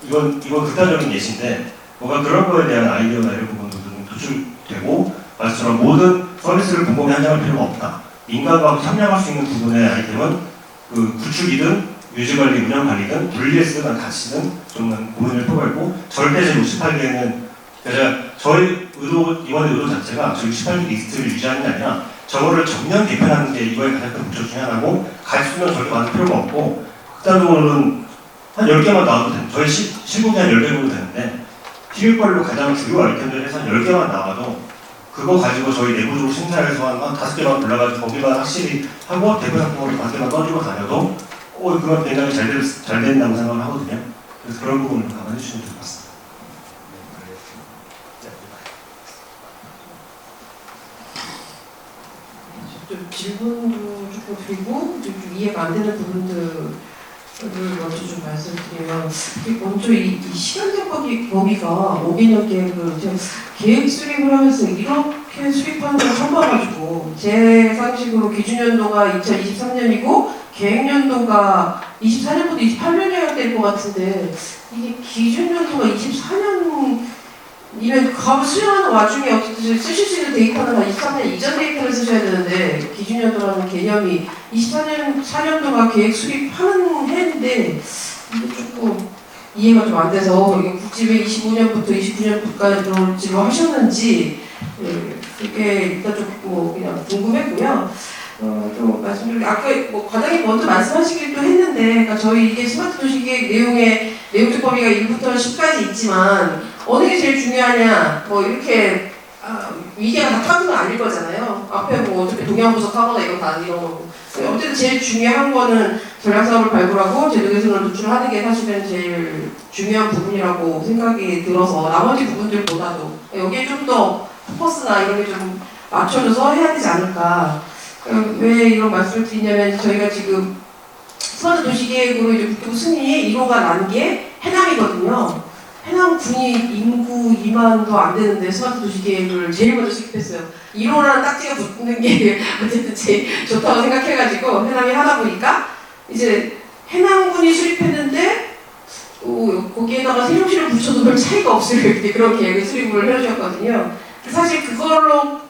이건 극단적인 예시인데 뭔가 그런 거에 대한 아이디어나 이런 부분도 좀 도출되고 말씀처럼 모든 서비스를 공공에 한정할 필요가 없다. 민간과 참여할 수 있는 부분의 아이템은 구축이든 유지관리, 운영관리든 분리해서 쓰는 가치든 좀 고민을 표하고 절대 제 68개는 저희 이번에 의도 자체가 저 68개 리스트를 유지하는 게 아니라 저거를 전면 개편하는 게 이거의 가장 큰 목적 중에 하나고 가치수는 절대 많을 필요가 없고 극단적으로는 한 10개만 나와도 되는 저희 실무기 한 10개 정도 되는데 필요별로 가장 주요 아이템들 해서 한 10개만 나와도 그거 가지고 저희 내부적으로 심사해서 한 5개만 골라가지고 거기만 확실히 하고 대표 상품으로 5개만 떠주고 다녀도 그건 굉장히 잘 된다고 생각을 하거든요. 그래서 그런 부분을 감안해 주시면 될 것 같습니다. 좀 질문도 조금 드리고 좀 이해가 안 되는 부분들 먼저 좀 말씀드리면 먼저 이 시간적 범위가 5개년 계획을 제가 계획 수립을 하면서 이렇게 수립하는 걸 처음 봐가지고 제 상식으로 기준연도가 2023년이고 계획연도가 24년부터 28년이어야 될 것 같은데 이게 기준연도가 24년이면 그걸 수행하는 와중에 어쨌든 쓰실 수 있는 데이터는 다 23년 이전 데이터를 쓰셔야 되는데 기준연도라는 개념이 24년도가 계획 수립하는 해인데 이게 조금 이해가 좀 안 돼서 이게 국집에 25년부터 29년까지로 하셨는지 그게 일단 좀 그냥 궁금했고요. 좀 말씀드리면 아까 과장님 먼저 말씀하시기도 했는데 그러니까 저희 이게 스마트 도시계획 내용의 내용적 범위가 1부터 10까지 있지만 어느 게 제일 중요하냐 이렇게 위계가 다 까는 건 아닐 거잖아요. 앞에 어차피 동양 분석하거나 이런 거고. 어쨌든 제일 중요한 거는 전략사업을 발굴하고 제도 개선을 노출하는 게 사실은 제일 중요한 부분이라고 생각이 들어서 나머지 부분들보다도 여기에 좀 더 포커스나 이런 게 좀 맞춰줘서 해야 되지 않을까. 왜 이런 말씀을 드리냐면 저희가 지금 스마트 도시계획으로 이제 국토부 승인이 1호가 난 게 해남이거든요. 해남군이 인구 2만도 안 되는데 스마트 도시계획을 제일 먼저 수립했어요. 1호라는 딱지가 붙는 게 어쨌든 제일 좋다고 생각해가지고 해남이 하다 보니까 이제 해남군이 수립했는데 거기에다가 세종시를 붙여도 별 차이가 없을 그런 계획을 수립을 해주셨거든요. 사실 그걸로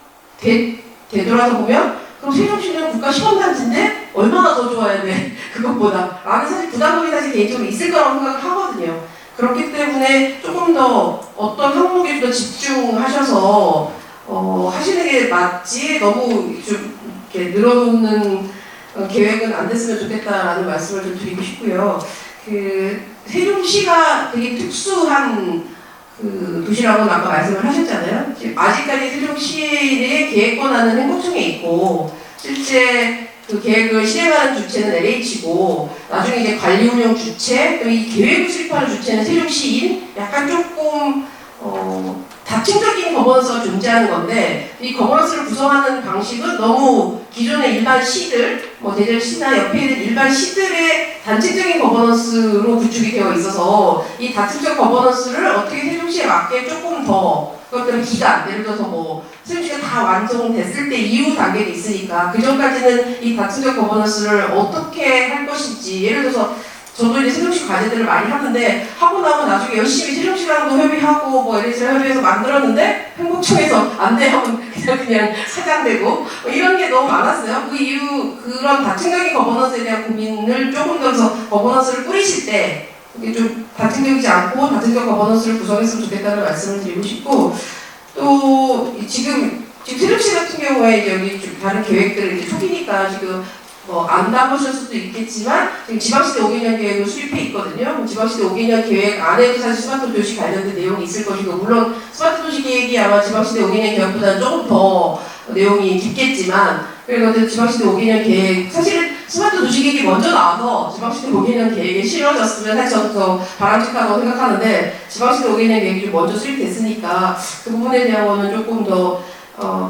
되돌아서 보면 그럼 세종시는 국가 시범단지인데 얼마나 더 좋아야 돼 그것보다 라는 사실 부담감이 사실 개인적으로 있을 거라고 생각을 하거든요. 그렇기 때문에 조금 더 어떤 항목에 좀 더 집중하셔서 하시는 게 맞지 너무 좀 이렇게 늘어놓는 계획은 안 됐으면 좋겠다라는 말씀을 좀 드리고 싶고요. 세종시가 되게 특수한 도시라고는 아까 말씀을 하셨잖아요. 지금 아직까지 세종시의 계획권한은 행복청에 있고 실제 그 계획을 실행하는 주체는 LH고 나중에 이제 관리 운영 주체 또 이 계획을 수립하는 주체는 세종시인 약간 조금 다층적인 거버넌스가 존재하는 건데 이 거버넌스를 구성하는 방식은 너무 기존의 일반 시들 대전시나 옆에 있는 일반 시들의 단층적인 거버넌스로 구축이 되어 있어서 이 다층적 거버넌스를 어떻게 세종시에 맞게 조금 더 그것들은 기간 예를 들어서 세종시가 다 완성됐을 때 이후 단계가 있으니까 그 전까지는 이 다층적 거버넌스를 어떻게 할 것인지 예를 들어서 저도 이제 세종시 과제들을 많이 하는데 하고 나면 나중에 열심히 세종시랑도 협의하고 LH랑 협의해서 만들었는데 행복청에서 안 돼 하면 그냥 사장되고 이런 게 너무 많았어요. 그 이후 그런 다층적인 거버넌스에 대한 고민을 조금 더 해서 거버넌스를 꾸리실 때 이게 좀 다층적이지 않고 다층적 거버넌스를 구성했으면 좋겠다는 말씀을 드리고 싶고 또 지금 세종시 같은 경우에 이제 여기 좀 다른 계획들 이제 초기니까 지금 안 담으실 수도 있겠지만 지금 지방시대 5개년 계획을 수립해 있거든요. 지방시대 5개년 계획 안에도 사실 스마트 도시 관련된 내용이 있을 것이고 물론 스마트 도시 계획이 아마 지방시대 5개년 계획보다는 조금 더 내용이 깊겠지만 그래서 지방시대 5개년 계획 사실은 스마트 도시 계획이 먼저 나와서 지방시대 5개년 계획에 실어졌으면 사실 저는 더 바람직하다고 생각하는데 지방시대 5개년 계획이 좀 먼저 수립됐으니까 그 부분에 대한 거는 조금 더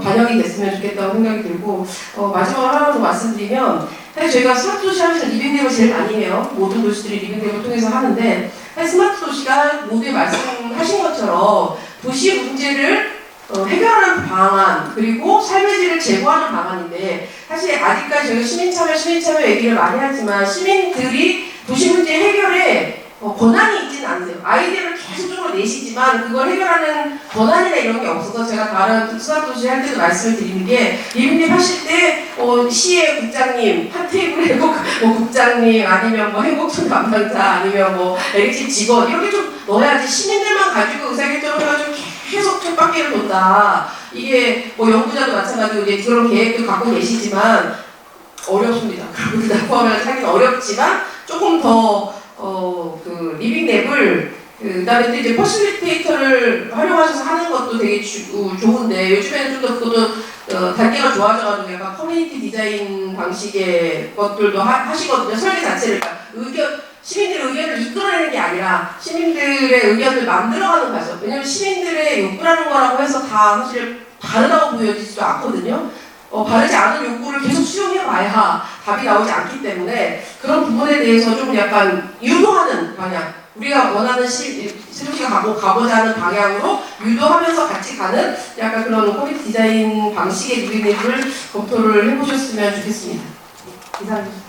반영이 됐으면 좋겠다고 생각이 들고 마지막으로 하나 더 말씀드리면 사실 저희가 스마트 도시 하면서 리빙랩을 제일 많이 해요. 모든 도시들이 리빙랩을 통해서 하는데 사실 스마트 도시가 모두에 말씀하신 것처럼 도시 문제를 해결하는 방안 그리고 삶의 질을 제고하는 방안인데 사실 아직까지 저희가 시민참여 얘기를 많이 하지만 시민들이 도시 문제 해결에 권한이 있지는 않으세요. 아이디어를 계속적으로 내시지만 그걸 해결하는 권한이나 이런 게 없어서 제가 다른 스마트 도시 할 때도 말씀을 드리는 게 리빙랩 하실 때 시의 국장님 한 테이블에 국장님 아니면 행복청 담당자 아니면 LH 직원 이렇게 좀 넣어야지 시민들만 가지고 의사결정을 해가지고 계속 쳇바퀴를 돈다. 이게 연구자도 마찬가지로 이제 그런 계획도 갖고 계시지만 어렵습니다. 그러고 포함해서 하기는 어렵지만 조금 더 리빙랩을 그다음에 또 이제 퍼실리테이터를 활용하셔서 하는 것도 되게 좋은데 요즘에는 좀 더 그것도 단계가 좋아져가지고 약간 커뮤니티 디자인 방식의 것들도 하시거든요. 설계 자체를 시민들의 의견을 이끌어내는 게 아니라 시민들의 의견을 만들어가는 과정. 왜냐면 시민들의 욕구라는 거라고 해서 다 사실 다르다고 보여지지도 않거든요. 바르지 않은 욕구를 계속 수용해봐야 답이 나오지 않기 때문에 그런 부분에 대해서 좀 약간 유도하는 방향, 우리가 원하는 세종시가 가고자 하는 방향으로 유도하면서 같이 가는 약간 그런 퀄리티 디자인 방식의 리빙랩을 검토를 해보셨으면 좋겠습니다. 이상입니다.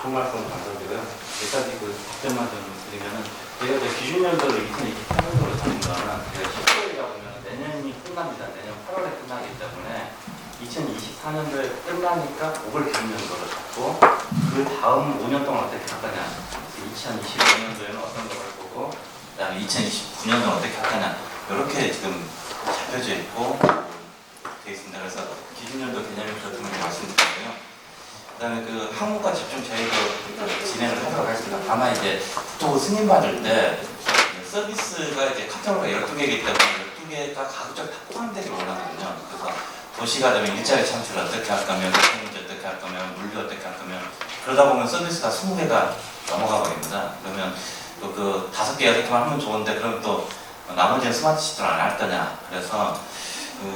좋은 말씀 감사드리고요. 몇 가지 그 답변만 좀 드리면은 저희가 이제 기준 연도를 2023년도로 잡은 거는 저희가 10월이다 보면 내년이 끝납니다. 내년 8월에 끝나기 때문에 2024년도에 끝나니까 5월 기준 연도를 잡고 그 다음 5년 동안 어떻게 할 거냐. 2025년도에는 어떤 걸 할 거고 그다음에 2029년도는 어떻게 할 거냐. 이렇게 지금 잡혀져 있고 되어 있습니다. 그래서 기준 연도 개념을 같은 걸 말씀드리고요. 그다음에 그 항목과 집중 저희도 진행을 하도록 하겠습니다. 다만 이제 국토부 승인 받을 때 서비스가 이제 카테고리가 12개이기 때문에 12개가 가급적 다 포함되기를 원하거든요. 그래서 도시가 되면 일자리 창출을 어떻게 할 거면, 교통문제 어떻게 할 거면, 물류 어떻게 할 거면 그러다 보면 서비스가 20개가 넘어가 버립니다. 그러면 또 그 5개, 6개만 하면 좋은데 그러면 또 나머지는 스마트 시티를 안 할 거냐. 그래서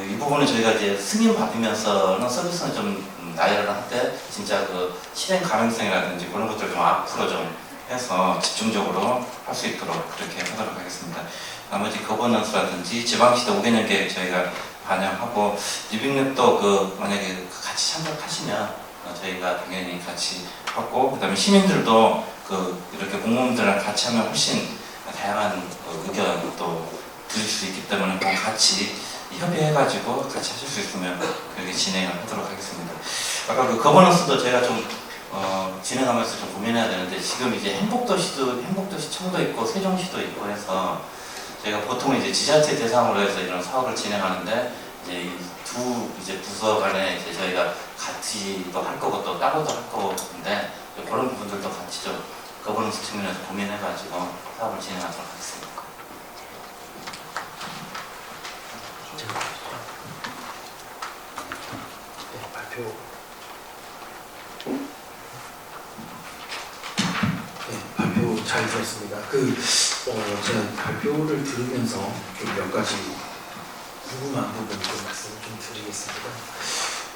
이 부분은 저희가 이제 승인 받으면서는 서비스는 좀 나열을 할 때 진짜 그 실행 가능성이라든지 그런 것들 좀 앞으로 좀 해서 집중적으로 할 수 있도록 그렇게 하도록 하겠습니다. 나머지 거버넌스라든지 지방시도 5개년 계획 저희가 반영하고 리빙랩도 그 만약에 같이 참석하시면 저희가 당연히 같이 하고 그다음에 시민들도 그 이렇게 공무원들이랑 같이 하면 훨씬 다양한 의견도 들을 수 있기 때문에 같이 협의해가지고 같이 하실 수 있으면 그렇게 진행을 하도록 하겠습니다. 아까 그 거버넌스도 제가 좀 진행하면서 좀 고민해야 되는데 지금 이제 행복도시 청도 있고 세종시도 있고 해서 저희가 보통 이제 지자체 대상으로 해서 이런 사업을 진행하는데 이제 이 두 이제 부서 간에 이제 저희가 같이도 할 거고 또 따로도 할 거인데 그런 부분들도 같이 좀 거버넌스 측면에서 고민해가지고 사업을 진행하도록 하겠습니다. 발표. 네, 발표 잘 들었습니다. 제가 발표를 들으면서 좀 몇 가지 궁금한 부분 좀 말씀을 좀 드리겠습니다.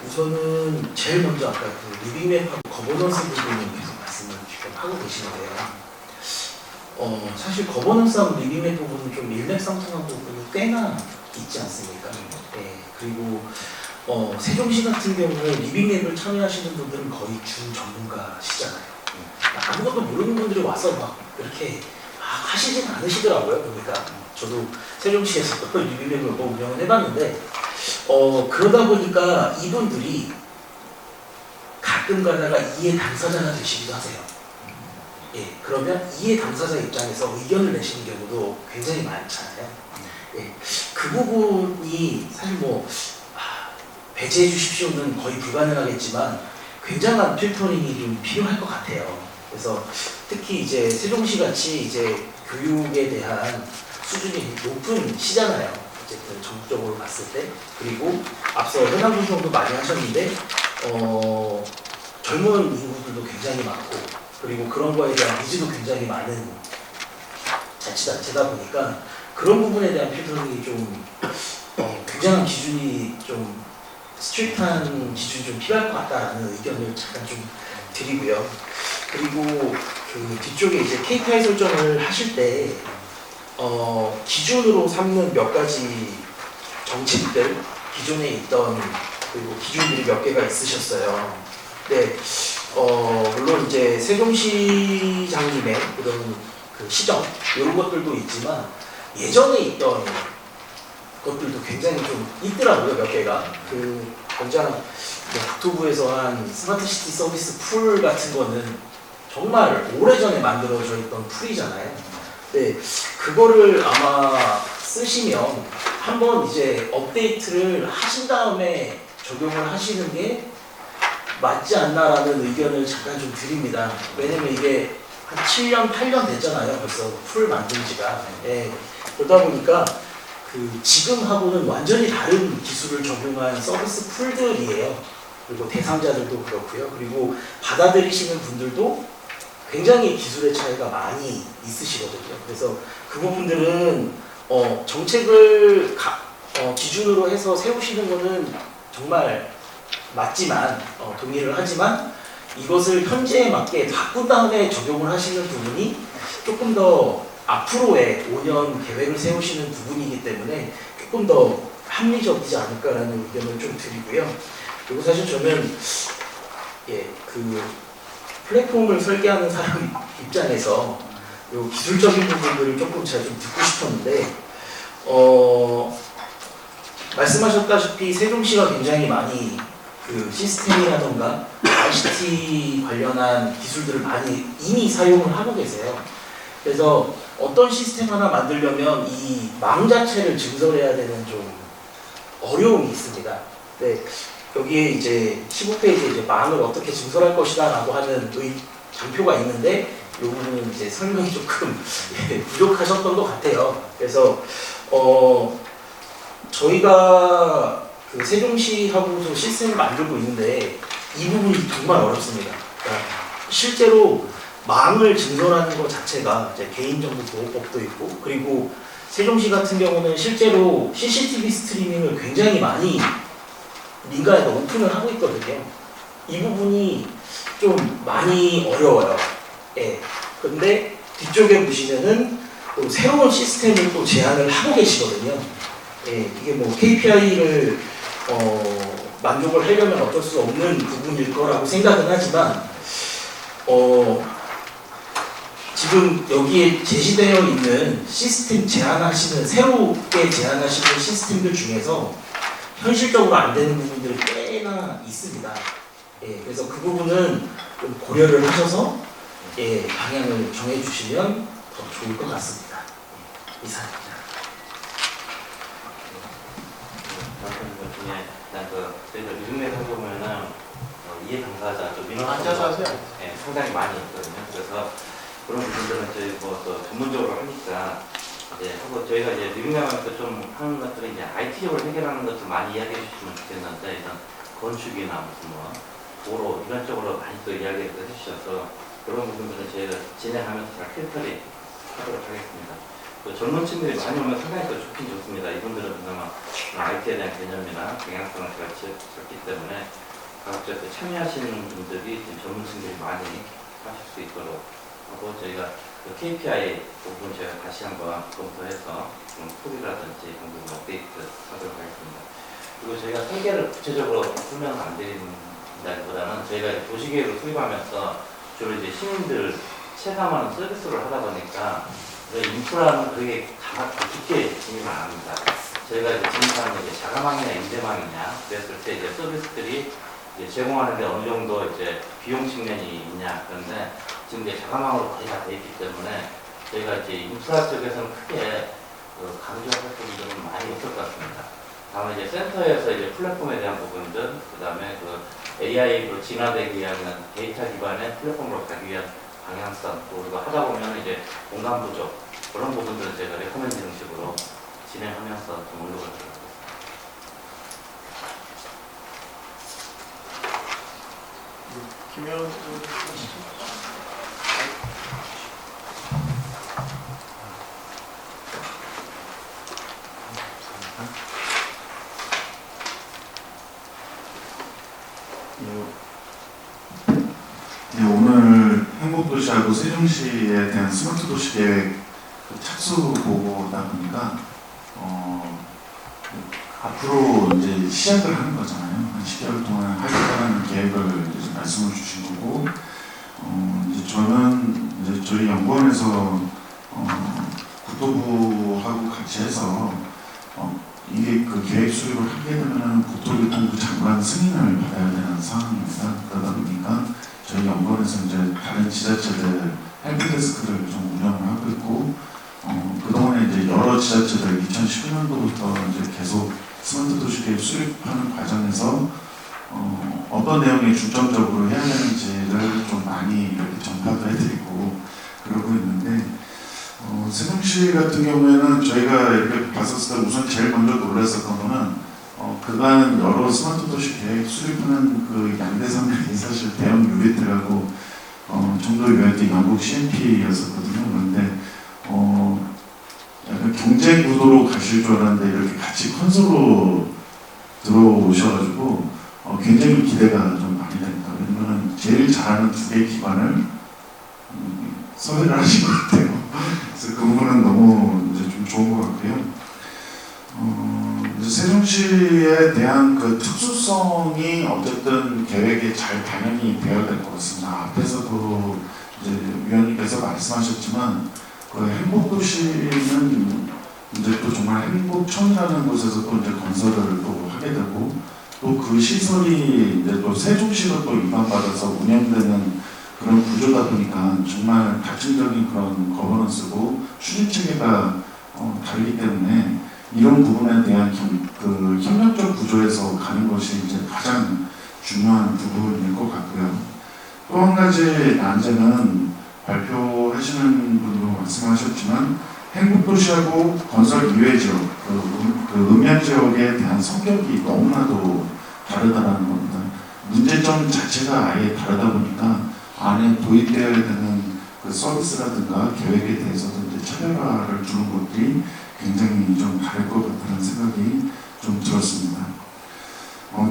우선은 제일 먼저 아까 그 리빙랩하고 거버넌스 부분을 계속 말씀을 지금 하고 계시는데요. 사실 거버넌스하고 리빙랩 부분은 좀 일맥상통한 부분이 꽤나 있지 않습니까? 네, 그리고 세종시 같은 경우는 리빙랩을 참여하시는 분들은 거의 주 전문가시잖아요. 아무것도 모르는 분들이 와서 막 이렇게 하시진 않으시더라고요. 그러니까 저도 세종시에서 리빙랩을 운영을 해봤는데 그러다 보니까 이분들이 가끔 가다가 이해 당사자가 되시기도 하세요. 예, 그러면 이해 당사자 입장에서 의견을 내시는 경우도 굉장히 많잖아요. 예, 그 부분이 사실 배제해 주십시오는 거의 불가능하겠지만 굉장한 필터링이 좀 필요할 것 같아요. 그래서 특히 이제 세종시 같이 이제 교육에 대한 수준이 높은 시잖아요. 어쨌든 전국적으로 봤을 때. 그리고 앞서 현안 분석도 많이 하셨는데 젊은 인구들도 굉장히 많고 그리고 그런 거에 대한 니즈도 굉장히 많은 자치단체다 보니까 그런 부분에 대한 필터링이 좀 굉장한 기준이 좀 스트릭트한 기준이 좀 필요할 것 같다라는 의견을 잠깐 좀 드리고요. 그리고 그 뒤쪽에 이제 KPI 설정을 하실 때 기준으로 삼는 몇 가지 정책들 기존에 있던 그리고 기준들이 몇 개가 있으셨어요. 네, 물론 이제 세종시장님의 그런 그 시정 이런 것들도 있지만 예전에 있던 것들도 굉장히 좀 있더라고요. 몇 개가 언제나 국토부에서 한 스마트시티 서비스 풀 같은 거는 정말 오래전에 만들어져 있던 풀이잖아요. 네, 그거를 아마 쓰시면 한번 이제 업데이트를 하신 다음에 적용을 하시는 게 맞지 않나라는 의견을 잠깐 좀 드립니다. 왜냐면 이게 한 7년, 8년 됐잖아요. 벌써 풀 만든 지가. 네, 그러다 보니까 지금하고는 완전히 다른 기술을 적용한 서비스 풀들이에요. 그리고 대상자들도 그렇고요. 그리고 받아들이시는 분들도 굉장히 기술의 차이가 많이 있으시거든요. 그래서 그 부분들은 정책을 기준으로 해서 세우시는 거는 정말 맞지만 동의를 하지만 이것을 현재에 맞게 바꾼 다음에 적용을 하시는 부분이 조금 더 앞으로의 5년 계획을 세우시는 부분이기 때문에 조금 더 합리적이지 않을까라는 의견을 좀 드리고요. 그리고 사실 저는 그 플랫폼을 설계하는 사람 입장에서 요 기술적인 부분들을 조금 제가 좀 듣고 싶었는데 말씀하셨다시피 세종시가 굉장히 많이 그 시스템이라던가 ICT 관련한 기술들을 많이 이미 사용을 하고 계세요. 그래서 어떤 시스템 하나 만들려면 이 망 자체를 증설해야 되는 좀 어려움이 있습니다. 네, 여기에 이제 15페이지에 이제 망을 어떻게 증설할 것이다 라고 하는 장표가 있는데 이 부분은 이제 설명이 조금 부족하셨던 것 같아요. 그래서 저희가 그 세종시하고도 시스템을 만들고 있는데 이 부분이 정말 어렵습니다. 그러니까 실제로 망을 증설하는 것 자체가 이제 개인정보보호법도 있고 그리고 세종시 같은 경우는 실제로 CCTV 스트리밍을 굉장히 많이 민간에다 오픈을 하고 있거든요. 이 부분이 좀 많이 어려워요. 예. 근데 뒤쪽에 보시면은 또 새로운 시스템을 또 제안을 하고 계시거든요. 예. 이게 뭐 KPI를 만족을 하려면 어쩔 수 없는 부분일 거라고 생각은 하지만 지금 여기에 제시되어 있는 시스템 제안하시는 새롭게 제안하시는 시스템들 중에서 현실적으로 안 되는 부분들이 꽤나 있습니다. 예, 그래서 그 부분은 좀 고려를 하셔서 방향을 정해주시면 더 좋을 것 같습니다. 이상입니다. 것 중에 일단 저희가 미국에 살펴보면은 이해 당사자 또 민원 앉아서 하세요. 상당히 많이 있거든요. 그래서 그런 부분들은 저희 또 전문적으로 하니까 하고 저희가 이제 미국에서 좀 하는 것들은 이제 IT적으로 해결하는 것도 많이 이야기해 주시면 좋겠는데 일단 건축이나 무슨 도로 이런 쪽으로 많이 또 이야기를 해주셔서 그런 부분들은 저희가 진행하면서 잘 필터링 하도록 하겠습니다. 또 젊은 층들이 많이 오면 상당히 더 좋긴 좋습니다. 이분들은 그나마 IT에 대한 개념이나 경향성을 제가 졌기 때문에 가급적 참여하시는 분들이 젊은 층들이 많이 하실 수 있도록 하고 저희가 KPI 부분 제가 다시 한번 검토해서 툴이라든지 이런 부분 업데이트 하도록 하겠습니다. 그리고 저희가 설계를 구체적으로 설명을 안 드린다기보다는 저희가 도시계획을 수립하면서 주로 이제 시민들 체감하는 서비스를 하다 보니까 인프라는 그게 다 깊게 진입을 안 합니다. 저희가 이제 진입하는 게 자가망이냐 임대망이냐 그랬을 때 이제 서비스들이 이제 제공하는데 어느 정도 이제 비용 측면이 있냐 그런데 지금 이제 자가망으로 거의 다 돼 있기 때문에 저희가 이제 인프라 쪽에서는 크게 강조할 부분들은 많이 없을 것 같습니다. 다만 이제 센터에서 이제 플랫폼에 대한 부분들, 그 다음에 AI로 진화되기 위한 데이터 기반의 플랫폼으로 가기 위한 방향성, 그리고 하다 보면 이제 공간 부족 그런 부분들은 제가 레코멘드 형식으로 진행하면서 좀 올려볼 것 같습니다. 김현 오늘 행복도시하고 세종시에 대한 스마트 도시 계획 착수 보고다 보니까 앞으로 이제 시작을 하는 거잖아요. 한 10개월 동안 하겠다는 계획을 이제 말씀을 주신 거고, 이제 저는 이제 저희 연구원에서 국토부하고 같이 해서 이게 그 계획 수립을 하게 되면은 국토교통부 장관 승인을 받아야 되는 상황입니다. 그러다 보니까 저희 연구원에서 이제 다른 지자체들 헬프데스크를 좀 운영을 하고 있고, 그동안에 이제 여러 지자체들 2019년도부터 이제 계속 스마트 도시 계획 수립하는 과정에서 어떤 내용이 중점적으로 해야 되는지를 좀 많이 이렇게 전파도 해드리고 그러고 있는데, 세종시 같은 경우에는 저희가 이렇게 봤었을 때 우선 제일 먼저 놀랐었던 거는 그간 여러 스마트 도시 계획 수립하는 그 양대 산맥이 사실 대형 유리들하고 정도 유엔티 영국 CMP였었거든요. 그런데 약간 경쟁 구도로 가실 줄 알았는데 이렇게 같이 컨소로 들어오셔가지고 굉장히 기대가 좀 많이 됩니다. 왜냐면 제일 잘하는 두 개의 기관을 섭외를 하신 것 같아요. 그래서 그 부분은 너무 이제 좀 좋은 것 같고요. 이제 세종시에 대한 그 특수성이 어쨌든 계획에 잘 반영이 되어야 될 것 같습니다. 앞에서도 이제 위원님께서 말씀하셨지만 그 행복도시는 이제 또 정말 행복천이라는 곳에서 또 이제 건설을 또 하게 되고 또 그 시설이 이제 또 세종시로 또 입안받아서 운영되는 그런 구조다 보니까 정말 다층적인 그런 거버넌스고 추진 체계가 다르기 때문에 이런 부분에 대한 그 협력적 구조에서 가는 것이 이제 가장 중요한 부분일 것 같고요. 또 한 가지 난제는 발표하시는 분도 말씀하셨지만 행복도시하고 건설 이외 지역, 그 음양 지역에 대한 성격이 너무나도 다르다는 겁니다. 문제점 자체가 아예 다르다 보니까 안에 도입되어야 되는 그 서비스라든가 계획에 대해서도 이제 차별화를 두는 것들이 굉장히 좀 다를 것 같다는 생각이 좀 들었습니다.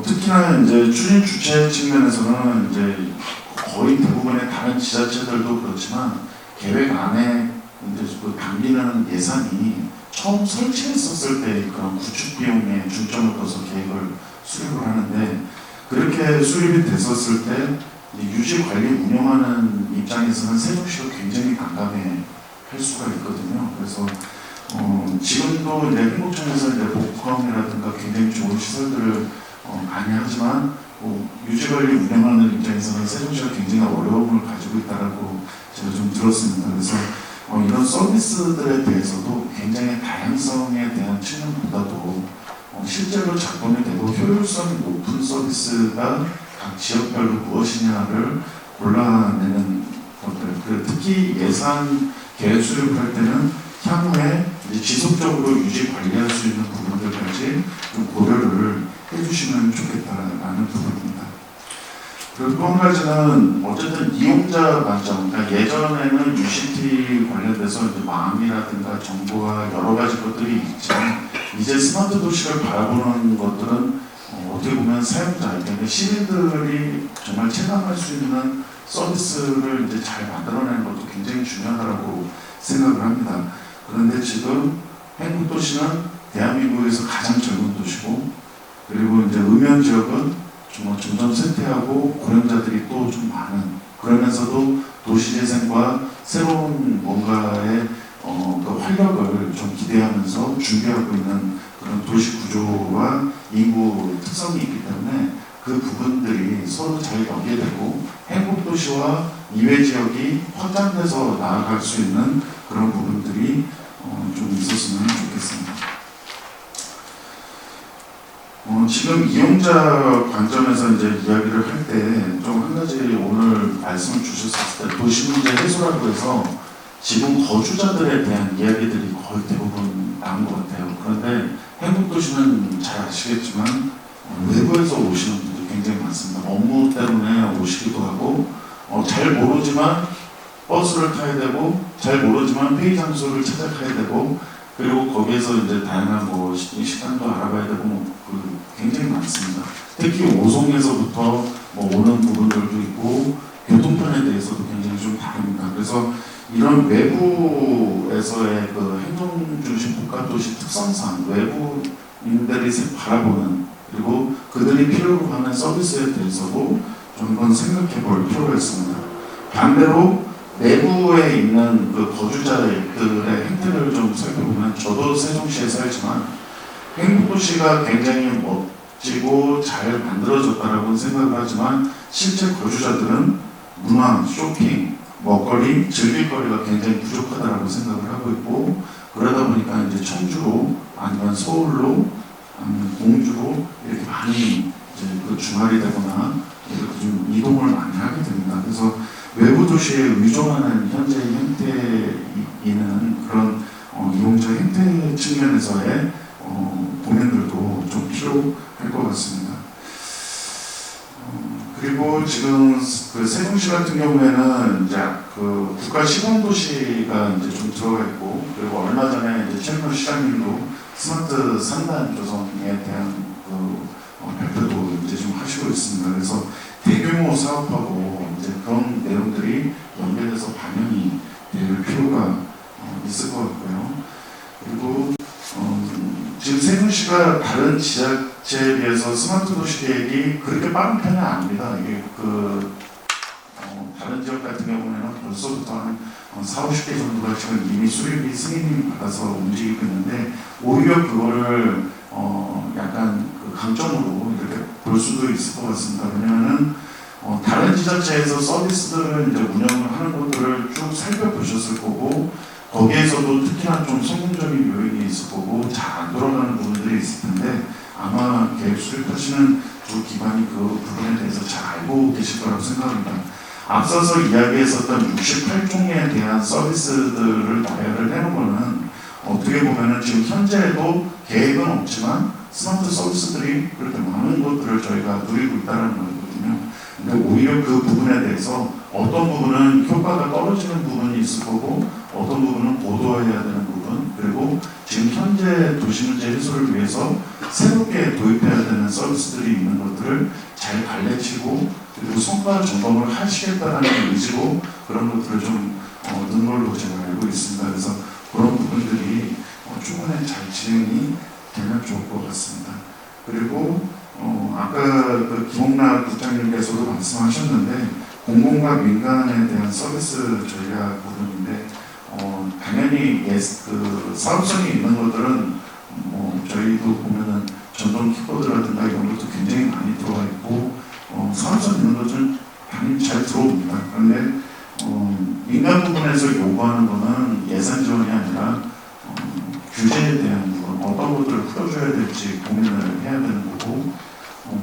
특히나 이제 추진 주체 측면에서는 이제 거의 대부분의 다른 지자체들도 그렇지만 계획 안에 이제 그 당기는 예산이 처음 설치했었을 때 그런 구축 비용에 중점을 둬서 계획을 수립을 하는데 그렇게 수립이 됐었을 때 유지 관리 운영하는 입장에서는 세종시가 굉장히 난감해 할 수가 있거든요. 그래서 지금도 이제 행복청에서 이제 복합이라든가 굉장히 좋은 시설들을 많이 하지만 유지관리 운영하는 입장에서는 세종시가 굉장히 어려움을 가지고 있다라고 제가 좀 들었습니다. 그래서 이런 서비스들에 대해서도 굉장히 다양성에 대한 측면보다도 실제로 작동이 되고 효율성이 높은 서비스가 각 지역별로 무엇이냐를 골라내는 것들. 특히 예산 계획 수립을 할 때는 향후에 이제 지속적으로 유지 관리할 수 있는 부분들까지 좀 고려를 해주시면 좋겠다라는 부분입니다. 그리고 또 한 가지는 어쨌든 이용자 관점, 그러니까 예전에는 UCT 관련돼서 이제 마음이라든가 정보와 여러 가지 것들이 있지만 이제 스마트 도시를 바라보는 것들은 어떻게 보면 사용자, 그러니까 시민들이 정말 체감할 수 있는 서비스를 이제 잘 만들어내는 것도 굉장히 중요하다고 생각을 합니다. 그런데 지금 행복도시는 대한민국에서 가장 젊은 도시고 그리고 이제 음양 지역은 점점 쇠퇴하고 고령자들이 또 좀 많은 그러면서도 도시재생과 새로운 뭔가의 그 활력을 좀 기대하면서 준비하고 있는 그런 도시 구조와 인구 특성이 있기 때문에 그 부분들이 서로 잘 연계되고 행복도시와 이외 지역이 확장돼서 나아갈 수 있는 그런 부분들이 좀 있었으면 좋겠습니다. 지금 이용자 관점에서 이제 이야기를 할 때 좀 한 가지 오늘 말씀을 주셨을 때 도시 문제 해소라고 해서 지금 거주자들에 대한 이야기들이 거의 대부분 나온 것 같아요. 그런데 행복도시는 잘 아시겠지만 외부에서 오시는 분들이 굉장히 많습니다. 업무 때문에 오시기도 하고 잘 모르지만 버스를 타야 되고 잘 모르지만 회의 장소를 찾아가야 되고 그리고 거기에서 이제 다양한 식당도 알아봐야 되고 굉장히 많습니다. 특히 오송에서부터 오는 부분들도 있고 교통편에 대해서도 굉장히 좀 다릅니다. 그래서 이런 외부에서의 그 행동중심 복합도시 특성상 외부인들이 바라보는 그리고 그들이 필요로 하는 서비스에 대해서도 좀 한번 생각해 볼 필요가 있습니다. 반대로 내부에 있는 그 거주자들의 행태를 좀 살펴보면 저도 세종시에 살지만 행복도시가 굉장히 멋지고 잘 만들어졌다라고 생각을 하지만 실제 거주자들은 문화, 쇼핑, 먹거리, 즐길거리가 굉장히 부족하다라고 생각을 하고 있고 그러다 보니까 이제 청주로 아니면 서울로 아니면 공주로 이렇게 많이 이제 그 주말이 되거나 이렇게 좀 이동을 많이 하게 됩니다. 그래서 외부 도시에 의존하는 현재의 형태이는 그런 이용자 행태 측면에서의 고민들도 좀 필요할 것 같습니다. 그리고 지금 그 세종시 같은 경우에는 이제 그 국가 시범도시가 이제 좀 들어가 있고, 그리고 얼마 전에 이제 최민호 시장님도 스마트 산단 조성에 대한 그 발표도 이제 좀 하시고 있습니다. 그래서 대규모 사업하고 이제 그런 내용들이 연계돼서 반영이 될 필요가 있을 것 같고요. 그리고 지금 세종시가 다른 지자체에 비해서 스마트 도시 계획이 그렇게 빠른 편은 아닙니다. 이게 다른 지역 같은 경우에는 벌써부터 한 4, 50개 정도가 지금 이미 수립이 승인을 받아서 움직이고 있는데, 오히려 그거를 약간 그 강점으로 이렇게 볼 수도 있을 것 같습니다. 왜냐하면 다른 지자체에서 서비스들을 이제 운영을 하는 것들을 쭉 살펴보셨을 거고, 거기에서도 특히나 좀 성공적인 요인이 있을 거고 잘 안 돌아가는 부분들이 있을 텐데, 아마 계획 수립하시는 두 기관이 그 부분에 대해서 잘 알고 계실 거라고 생각합니다. 앞서서 이야기했었던 68종에 대한 서비스들을 나열을 해놓은 거는 어떻게 보면은 지금 현재에도 계획은 없지만 스마트 서비스들이 그렇게 많은 것들을 저희가 누리고 있다는 거거든요. 근데 오히려 그 부분에 대해서 어떤 부분은 효과가 떨어지는 부분이 있을 거고, 어떤 부분은 고도화해야 되는 부분, 그리고 지금 현재 도시문제 해소를 위해서 새롭게 도입해야 되는 서비스들이 있는 것들을 잘 관리치고, 그리고 성과 점검을 하시겠다는 의지로 그런 것들을 좀 얻은 걸로 제가 알고 있습니다. 그래서 그런 부분들이 충분히 잘 진행이 되면 좋을 것 같습니다. 그리고 아까 그 김홍락 국장님께서도 말씀하셨는데, 공공과 민간에 대한 서비스 전략 부분인데, 당연히 그 사업성이 있는 것들은 저희도 보면은 전동 키보드라든가 이런 것도 굉장히 많이 들어와 있고, 사업성 있는 것들은 당연히 잘 들어옵니다. 그런데 민간 부분에서 요구하는 거는 예산 지원이 아니라 규제에 대한 부분, 어떤 것들을 풀어줘야 될지 고민을 해야 되는 거고,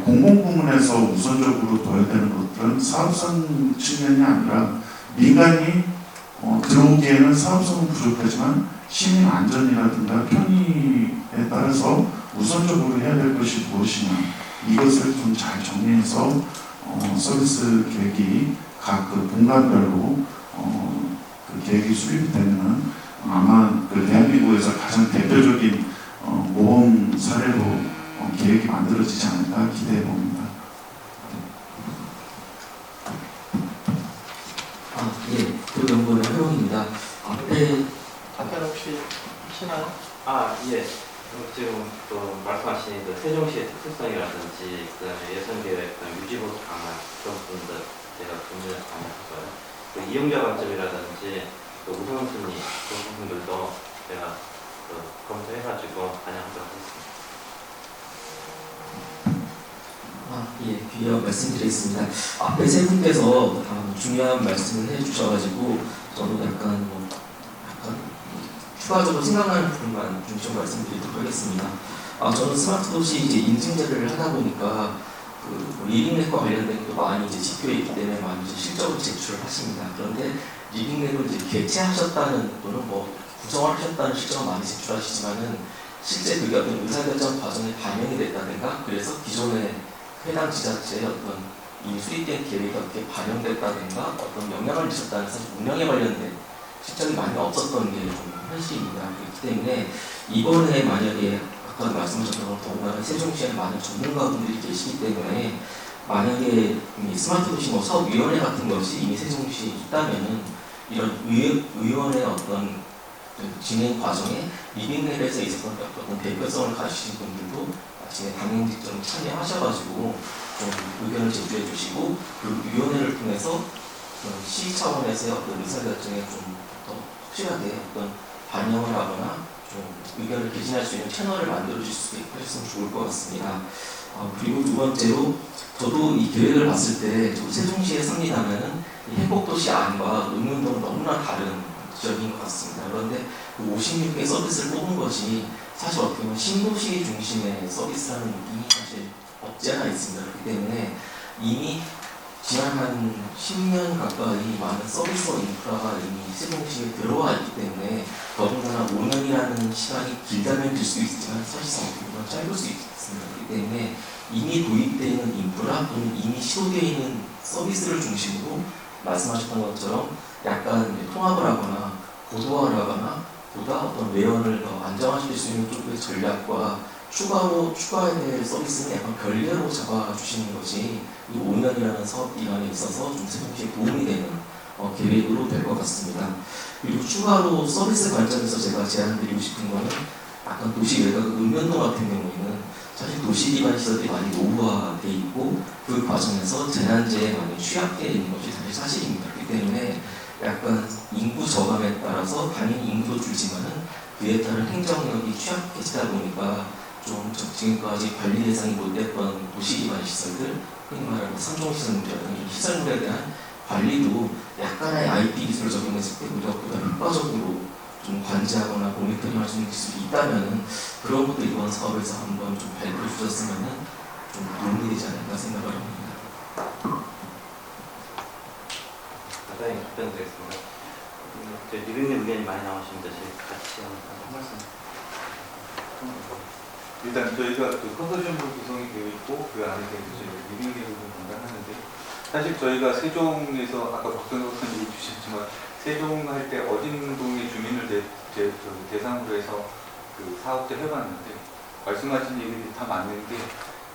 공공 부문에서 우선적으로 둬야 되는 것들은 사업성 측면이 아니라 민간이 들어오기에는 사업성은 부족하지만 시민 안전이라든가 편의에 따라서 우선적으로 해야 될 것이 무엇이냐, 이것을 좀 잘 정리해서 서비스 계획이 각 그 공간별로 그 계획이 수립이 되면 아마 그 대한민국에서 가장 대표적인 모범 사례로 계획이 만들어지지 않을까 기대해 봅니다. 예, 교육연구원의 허용입니다. 앞에 답변 혹시 하시나요? 예. 지금 또 말씀하신 그 세종시의 특수성이라든지 그다음에 예산계획, 유지보수 강화 그런 부분들 제가 고민을 많이 해서요. 그 이용자 관점이라든지 그 우선순위 그런 부분들도 제가 검토해가지고 반영하도록 하겠습니다. 예, 귀하게 말씀드리겠습니다. 앞에 세 분께서 다 중요한 말씀을 해주셔가지고 저도 약간 추가적으로 생각나는 부분만 좀 말씀드리도록 하겠습니다. 저는 스마트 도시 이제 인증제를 하다 보니까 그 리빙랩과 관련된 것도 많이 이제 지표에 있기 때문에 많이 이제 실적으로 제출을 하십니다. 그런데 리빙랩을 이제 개최하셨다는 또는 구성을 하셨다는 실적을 많이 제출하시지만은 실제 그게 어떤 의사결정 과정에 반영이 됐다든가, 그래서 기존에 해당 지자체의 어떤 이미 수립된 계획이 어떻게 반영됐다든가 어떤 영향을 미쳤다는 사실 운영에 관련된 실적이 많이 없었던 게 좀 현실입니다. 그렇기 때문에 이번에 만약에 아까 말씀하셨던 것처럼 더군다나 세종시에 많은 전문가분들이 계시기 때문에 만약에 스마트 도시 사업위원회 같은 것이 이미 세종시에 있다면은 이런 위원회 어떤 진행 과정에 리빙랩에서 있었던 어떤 대표성을 가지신 분들도 나중에 당연히 좀 참여하셔가지고 좀 의견을 제출해 주시고, 그 위원회를 통해서 시 차원에서의 어떤 의사결정에 좀 더 확실하게 어떤 반영을 하거나 좀 의견을 개진할 수 있는 채널을 만들어 주실 수 있게 하셨으면 좋을 것 같습니다. 그리고 두 번째로 저도 이 계획을 봤을 때 세종시에 섭니다면은 행복도시 안과 의문동은 너무나 다른 지역인 것 같습니다. 그런데 그 56개 서비스를 뽑은 것이 사실 어떻게 보면 신도시 중심의 서비스라는 느낌이 사실 없지 않아 있습니다. 그렇기 때문에 이미 지난 한 10년 가까이 많은 서비스와 인프라가 이미 세종시에 들어와 있기 때문에 더군다나 5년이라는 시간이 길다면 길 수 있지만 사실상 어떻게 보면 짧을 수 있습니다. 그렇기 때문에 이미 도입되어 있는 인프라 또는 이미 시도되어 있는 서비스를 중심으로 말씀하셨던 것처럼 약간 이제 통합을 하거나 고도화를 하거나 보다 어떤 외연을 더 안정화시킬 수 있는 쪽의 전략과 추가로 추가해야 될 서비스는 약간 별개로 잡아주시는 것이 이 5년이라는 사업 기간에 있어서 좀 세종시에 도움이 되는 계획으로 될 것 같습니다. 그리고 추가로 서비스 관점에서 제가 제안드리고 싶은 거는 약간 도시 외곽 읍면동 같은 경우에는 사실 도시 기반 시설들이 많이 노후화돼 있고 그 과정에서 재난재해에 많이 취약되어 있는 것이 사실 사실입니다. 그렇기 때문에 약간 인구 저감에 따라서 당연히 인구도 줄지만은 그에 따른 행정력이 취약해지다 보니까 좀 지금까지 관리 대상이 못 됐던 도시 기반 시설들, 흔히 말하는 상종시설물이라든지 시설물에 대한 관리도 약간의 IT 기술을 적용했을 때 우리가 보다 효과적으로 좀 관제하거나 모니터링할 수 있는 기술이 있다면 그런 것도 이번 사업에서 한번 좀 발표해 주셨으면 좀 도움이 되지 않을까 생각을 합니다. 간단히 답변드리겠습니다. 리뷰님 의견이 많이 나오시는데 같이 한 말씀. 일단 저희가 그 컨소시엄으로 구성이 되어 있고 그 안에 대해서 리빙 계획을 담당하는데 사실 저희가 세종에서 아까 박성혁 선생님이 주셨지만 세종 할 때 어딘동의 주민을 대상으로 해서 그 사업들 해봤는데 말씀하신 얘기들이 다 맞는 게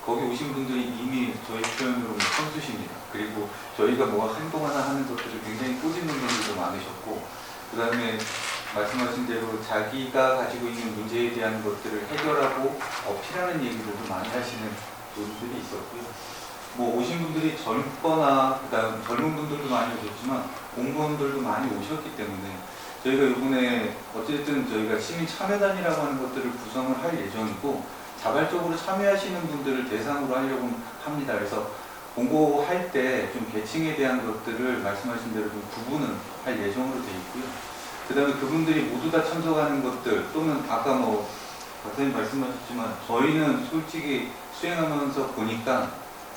거기 오신 분들이 이미 저희 표현으로 선수십니다. 그리고 저희가 뭐가 행동하나 하는 것들을 굉장히 꼬집는 분들도 많으셨고 그 다음에 말씀하신 대로 자기가 가지고 있는 문제에 대한 것들을 해결하고 어필하는 얘기들도 많이 하시는 분들이 있었고요. 뭐 오신 분들이 젊거나 그다음 젊은 분들도 많이 오셨지만 공무원들도 많이 오셨기 때문에 저희가 이번에 어쨌든 저희가 시민 참여단이라고 하는 것들을 구성을 할 예정이고 자발적으로 참여하시는 분들을 대상으로 하려고 합니다. 그래서 공고할 때 좀 계층에 대한 것들을 말씀하신 대로 좀 구분을 할 예정으로 되어 있고요. 그 다음에 그분들이 모두 다 참석하는 것들 또는 아까 뭐 박사님 말씀하셨지만 저희는 솔직히 수행하면서 보니까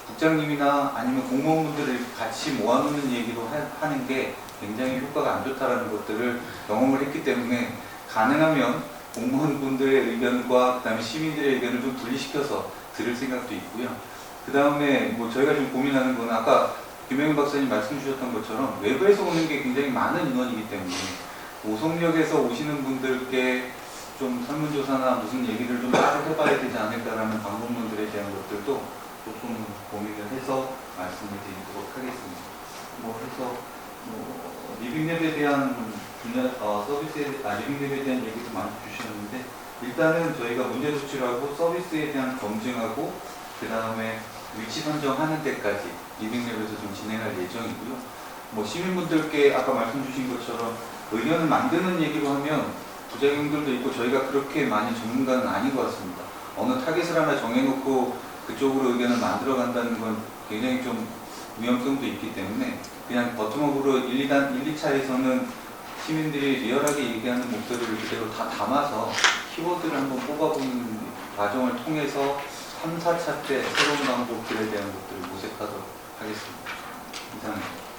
국장님이나 아니면 공무원분들을 같이 모아놓는 얘기로 하는 게 굉장히 효과가 안 좋다라는 것들을 경험을 했기 때문에 가능하면 공무원분들의 의견과 그 다음에 시민들의 의견을 좀 분리시켜서 들을 생각도 있고요. 그 다음에 뭐 저희가 좀 고민하는 거는 아까 김영현 박사님 말씀 주셨던 것처럼 외부에서 오는 게 굉장히 많은 인원이기 때문에 오송역에서 오시는 분들께 좀 설문조사나 무슨 얘기를 좀 따로 해봐야 되지 않을까라는 방문분들에 대한 것들도 조금 고민을 해서 말씀을 드리도록 하겠습니다. 뭐 해서 리빙랩에 대한 분야 서비스에 리빙랩에 대한 얘기도 많이 주셨는데 일단은 저희가 문제 조치하고 서비스에 대한 검증하고 그 다음에 위치 선정하는 데까지 리빙랩에서 좀 진행할 예정이고요. 뭐 시민분들께 아까 말씀 주신 것처럼 의견을 만드는 얘기로 하면 부작용들도 있고 저희가 그렇게 많이 전문가는 아닌 것 같습니다. 어느 타겟을 하나 정해놓고 그쪽으로 의견을 만들어 간다는 건 굉장히 좀 위험성도 있기 때문에 그냥 버텀업으로 1, 2차에서는 시민들이 리얼하게 얘기하는 목소리를 그대로 다 담아서 키워드를 한번 뽑아보는 과정을 통해서 3, 4차 때 새로운 방법들에 대한 것들을 모색하도록 하겠습니다. 이상입니다.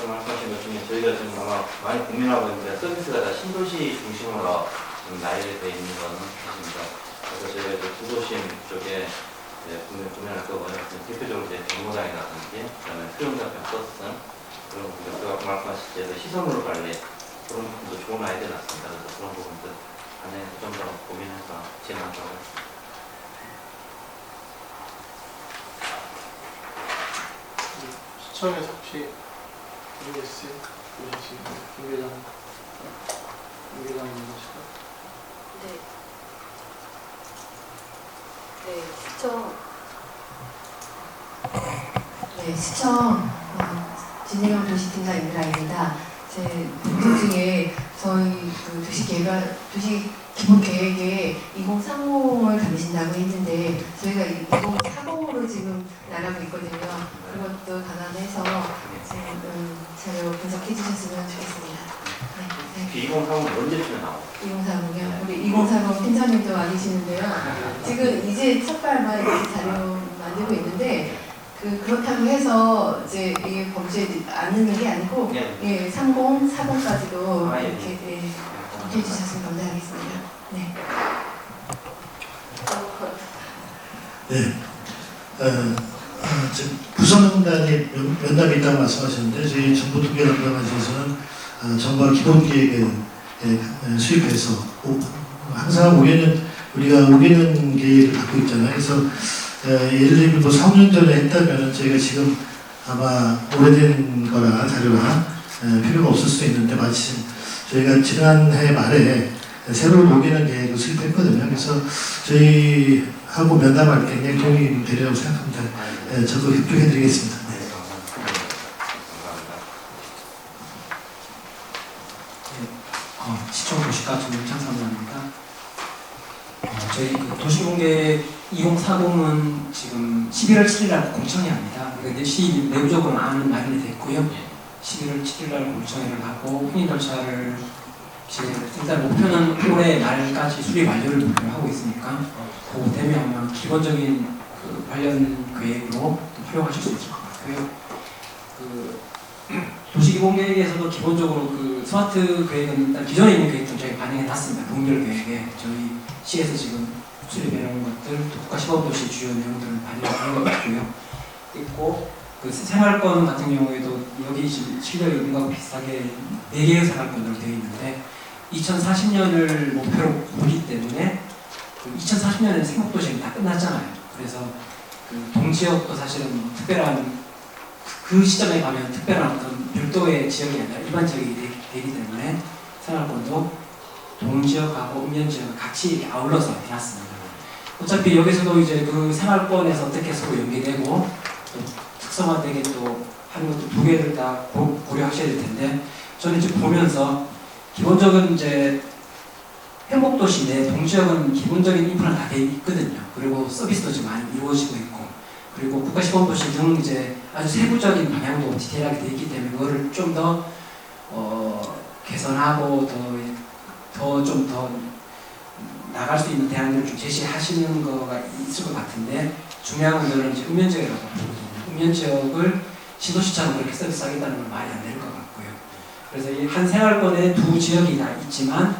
말씀하신 것 중에 저희가 지금 아마 많이 고민하고 있는데 서비스가 다 신도시 중심으로 지금 나열되어 있는 거는 사실입니다. 그래서 저희가 이제 구도심 쪽에 구매할 거고요. 대표적으로 이제 정거장이라든지 그다음에 수영장편 버스 그런 부분들 아까 말씀하신 대로 시설물 관리 그런 부분도 좋은 아이디어 났습니다. 그래서 그런 부분들 안에 좀 더 고민해서 진행하도록 하겠습니다. 시청에서 혹시 모르겠어요? 보시지 김계장 님이실까? 네. 네, 시청 진행형 도시팀장 임라입니다. 제 분들 중에 저희 그 도시 기본 계획에 2030을 담으신다고 했는데 저희가 2040으로 지금 나가고 있거든요. 그것도 감안해서 지금 자료 분석해 주셨으면 좋겠습니다. 네. 2030은 언제쯤에 나와요? 2040이요? 우리 2040 팀장님도 와 계시는데요. 지금 이제 첫 발만 이렇게 자료 만들고 있는데 그렇다고 해서 이제 이게 범죄에 안 넣는 게 아니고 네. 예, 30, 40까지도 아, 예. 이렇게 해주셨으면 감사하겠습니다. 네. 네. 지금 구성단이 면담이 있다고 말씀하셨는데 저희 정부 통계 담당관에서는 정부가 기본 계획을 수립해서 항상 5개년 우리가 5개년 계획을 갖고 있잖아요. 그래서 예를 들면 뭐 4, 5년 전에 했다면 저희가 지금 아마 오래된 거나 자료가 필요가 없을 수도 있는데 마침 저희가 지난해 말에 새로운 5개년 계획을 수립했거든요. 그래서 저희하고 면담할 때 굉장히 도움이 되리라고 생각합니다. 저도 협조해드리겠습니다. 네. 시청 도시가 정창 상무입니다. 저희 그 도시공개 2040은 지금 11월 7일 날 공청회 합니다. 근데 내부적으로는 안은 마련이 됐고요. 11월 7일 날 공청회를 하고 혼인 절차를 일단 목표는 올해 말까지 수립 완료를 목표로 하고 있으니까 그 되면 아마 기본적인 그 관련 계획으로 또 활용하실 수 있을 것 같고요. 그 도시기본계획에서도 기본적으로 그 스마트 계획은 일단 기존에 있는 계획도 저희 반영해 놨습니다. 동별 계획에 저희 시에서 지금 수립해 놓은 것들, 또 국가시범도시 주요 내용들을 반영한 것 있고 그 생활권 같은 경우에도 여기 지금 실려 있는 거하고 비슷하게 4개의 생활권으로 되어 있는데 2040년을 목표로 보기 때문에 그 2040년에는 생각도시가 다 끝났잖아요. 그래서 그 동지역도 사실은 특별한 그 시점에 가면 특별한 어떤 별도의 지역이 아니라 일반 지역이 되기 때문에 생활권도 동지역하고 읍면지역을 같이 아울러서 해놨습니다. 어차피 여기서도 이제 그 생활권에서 어떻게 서로 연계되고 또 특성화되게 또 하는 것도 2개를 다 고려하셔야 될 텐데 저는 지금 보면서 기본적인 이제 행복도시 내 동지역은 기본적인 인프라는 다 돼 있거든요. 그리고 서비스도 지금 많이 이루어지고 있고 그리고 국가시범도시 등 이제 아주 세부적인 방향도 디테일하게 돼 있기 때문에 그거를 좀 더 개선하고 좀 더 나갈 수 있는 대안들을 좀 제시하시는 거가 있을 것 같은데 중요한 거는 이제 읍면지역이라고 보거든요. 읍면지역을 신도시처럼 그렇게 서비스하겠다는 건 말이 안 될 것 같고요. 그래서 이 한 생활권에 2 지역이 다 있지만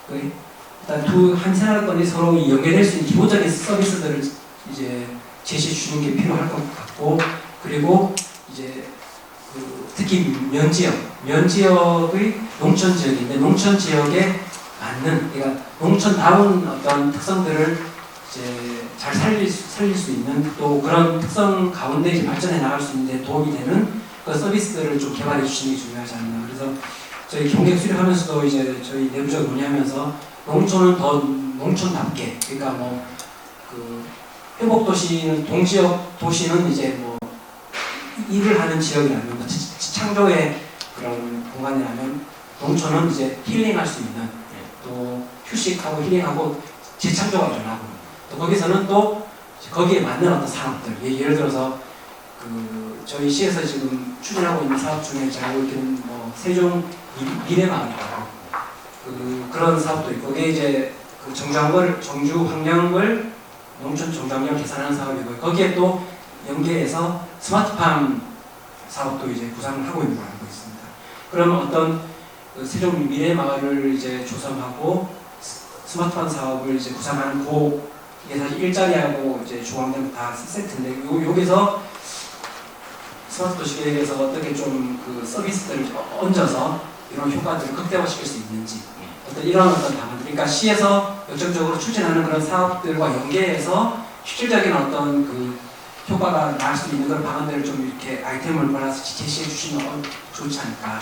일단 한 생활권이 서로 연계될 수 있는 기본적인 서비스들을 이제 제시해 주는 게 필요할 것 같고 그리고 이제 특히 면지역의 농촌 지역인데 농촌 지역에 맞는 그러니까 농촌다운 어떤 특성들을 이제 잘 살릴 수 있는 또 그런 특성 가운데 이제 발전해 나갈 수 있는 데 도움이 되는 그 서비스들을 좀 개발해 주시는 게 중요하지 않나. 그래서 저희 경계 수립하면서도 이제 저희 내부적으로 논의하면서 농촌은 더 농촌답게 그러니까 뭐 그 회복도시는 동지역 도시는 이제 뭐 일을 하는 지역이라면 뭐 창조의 그런 공간이라면 농촌은 이제 힐링할 수 있는 또 휴식하고 힐링하고 재창조가 일어나고 또 거기서는 또 거기에 맞는 어떤 산업들 예를 들어서 그 저희 시에서 지금 추진하고 있는 사업 중에 제가 알고 있기는 뭐 세종 미래마을이라고 그런 사업도 있고 그게 이제 그 정주 환경을 농촌 정장을 개선하는 사업이고 거기에 또 연계해서 스마트팜 사업도 이제 구상을 하고 있는 걸 알고 있습니다. 그럼 어떤 그 세종 미래마을을 이제 조성하고 스마트팜 사업을 이제 구상하는 이게 사실 일자리하고 이제 조항되는 다 세트인데 여기서 스마트 도시 계획에서 어떻게 좀 그 서비스들을 얹어서 이런 효과들을 극대화시킬 수 있는지 어떤 이런 어떤 방안들 그러니까 시에서 역점적으로 추진하는 그런 사업들과 연계해서 실질적인 어떤 그 효과가 날 수 있는 그런 방안들을 좀 이렇게 아이템을 골라서 제시해 주시면 좋지 않을까.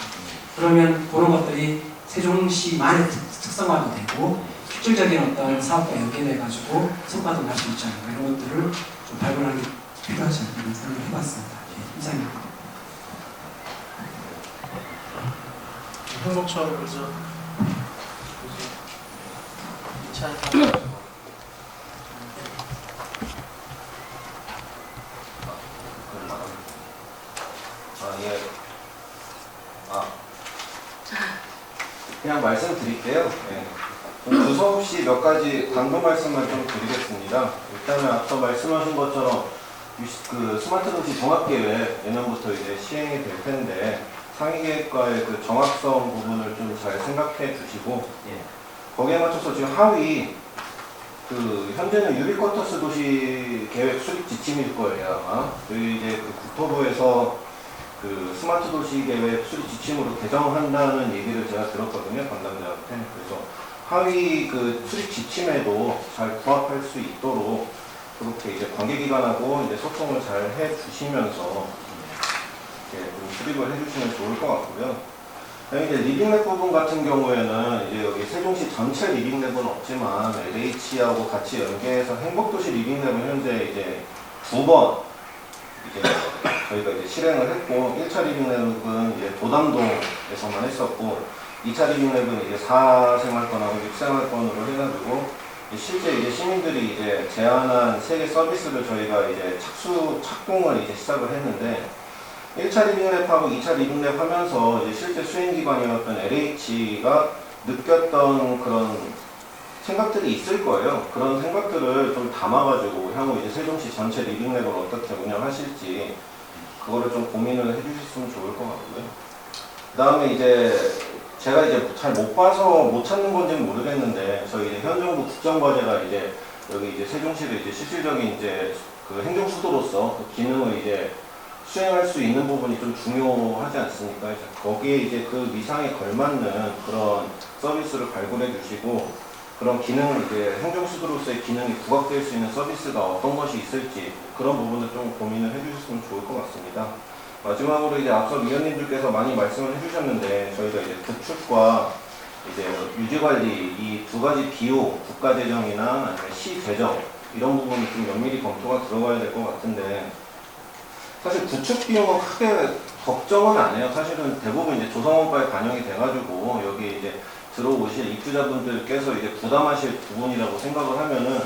그러면 그런 것들이 세종시만의 특성화도 되고 실질적인 어떤 사업과 연계돼가지고 성과도 날 수 있지 않을까. 이런 것들을 좀 발굴하는 게 필요하지 않나 생각을 해봤습니다. 이상입니다. 행복처럼 그죠? 이찬 그냥 말씀드릴게요. 두서 없이 몇 가지 강조 말씀을 좀 드리겠습니다. 일단은 아까 말씀하신 것처럼 그 스마트 도시 종합계획 내년부터 이제 시행이 될 텐데 상위계획과의 그 정확성 부분을 좀 잘 생각해 주시고 거기에 맞춰서 지금 하위 그 현재는 유비쿼터스 도시 계획 수립 지침일 거예요. 아마 저희 이제 그 국토부에서 그 스마트 도시 계획 수립 지침으로 개정한다는 얘기를 제가 들었거든요, 담당자한테. 그래서 하위 그 수립 지침에도 잘 부합할 수 있도록 그렇게 이제 관계기관하고 이제 소통을 잘 해주시면서 이렇게 좀 수립을 해주시면 좋을 것 같고요. 이제 리빙랩 부분 같은 경우에는 이제 여기 세종시 전체 리빙랩은 없지만 LH하고 같이 연계해서 행복도시 리빙랩은 현재 이제 2번 이제 저희가 이제 실행을 했고 1차 리빙랩은 이제 도담동에서만 했었고 2차 리빙랩은 이제 4생활권하고 6생활권으로 해가지고 실제 이제 시민들이 이제 제안한 3개 서비스를 저희가 이제 착공을 이제 시작을 했는데 1차 리빙랩하고 2차 리빙랩 하면서 이제 실제 수행기관이었던 LH가 느꼈던 그런 생각들이 있을 거예요. 그런 생각들을 좀 담아가지고 향후 이제 세종시 전체 리빙랩을 어떻게 운영하실지 그거를 좀 고민을 해주셨으면 좋을 것 같고요. 그 다음에 이제 제가 이제 잘 못 봐서 못 찾는 건지는 모르겠는데 저희 이제 현 정부 국정과제가 이제 여기 이제 세종시를 이제 실질적인 이제 그 행정수도로서 그 기능을 이제 수행할 수 있는 부분이 좀 중요하지 않습니까? 거기에 이제 그 위상에 걸맞는 그런 서비스를 발굴해 주시고 그런 기능을 이제 행정수도로서의 기능이 부각될 수 있는 서비스가 어떤 것이 있을지 그런 부분을 좀 고민을 해주셨으면 좋을 것 같습니다. 마지막으로 이제 앞서 위원님들께서 많이 말씀을 해주셨는데 저희가 이제 구축과 이제 유지관리 이 2가지 비용, 국가재정이나 아니면 시재정 이런 부분이 좀 면밀히 검토가 들어가야 될 것 같은데 사실 구축 비용은 크게 걱정은 안 해요. 사실은 대부분 이제 조성원과에 반영이 돼가지고 여기 이제 들어오실 입주자분들께서 이제 부담하실 부분이라고 생각을 하면은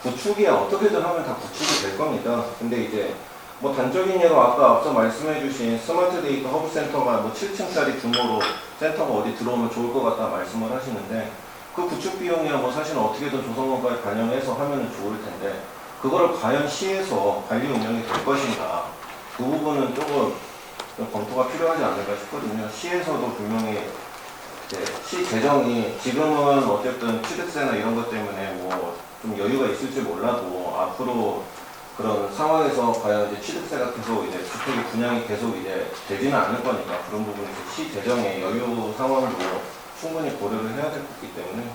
구축이 어떻게든 하면 다 구축이 될 겁니다. 근데 이제 뭐 단적인 예로 아까 앞서 말씀해주신 스마트 데이터 허브 센터가 뭐 7층짜리 규모로 센터가 어디 들어오면 좋을 것 같다 말씀을 하시는데 그 구축 비용이야 뭐 사실은 어떻게든 조성원과에 반영해서 하면 좋을 텐데 그거를 과연 시에서 관리 운영이 될 것인가 그 부분은 조금 검토가 필요하지 않을까 싶거든요. 시에서도 분명히 시 재정이 지금은 어쨌든 취득세나 이런 것 때문에 뭐 좀 여유가 있을지 몰라도 앞으로 그런 상황에서 과연 이제 취득세가 계속 이제 주택의 분양이 계속 이제 되지는 않을 거니까 그런 부분에서 시 재정의 여유 상황도 충분히 고려를 해야 될 거기 때문에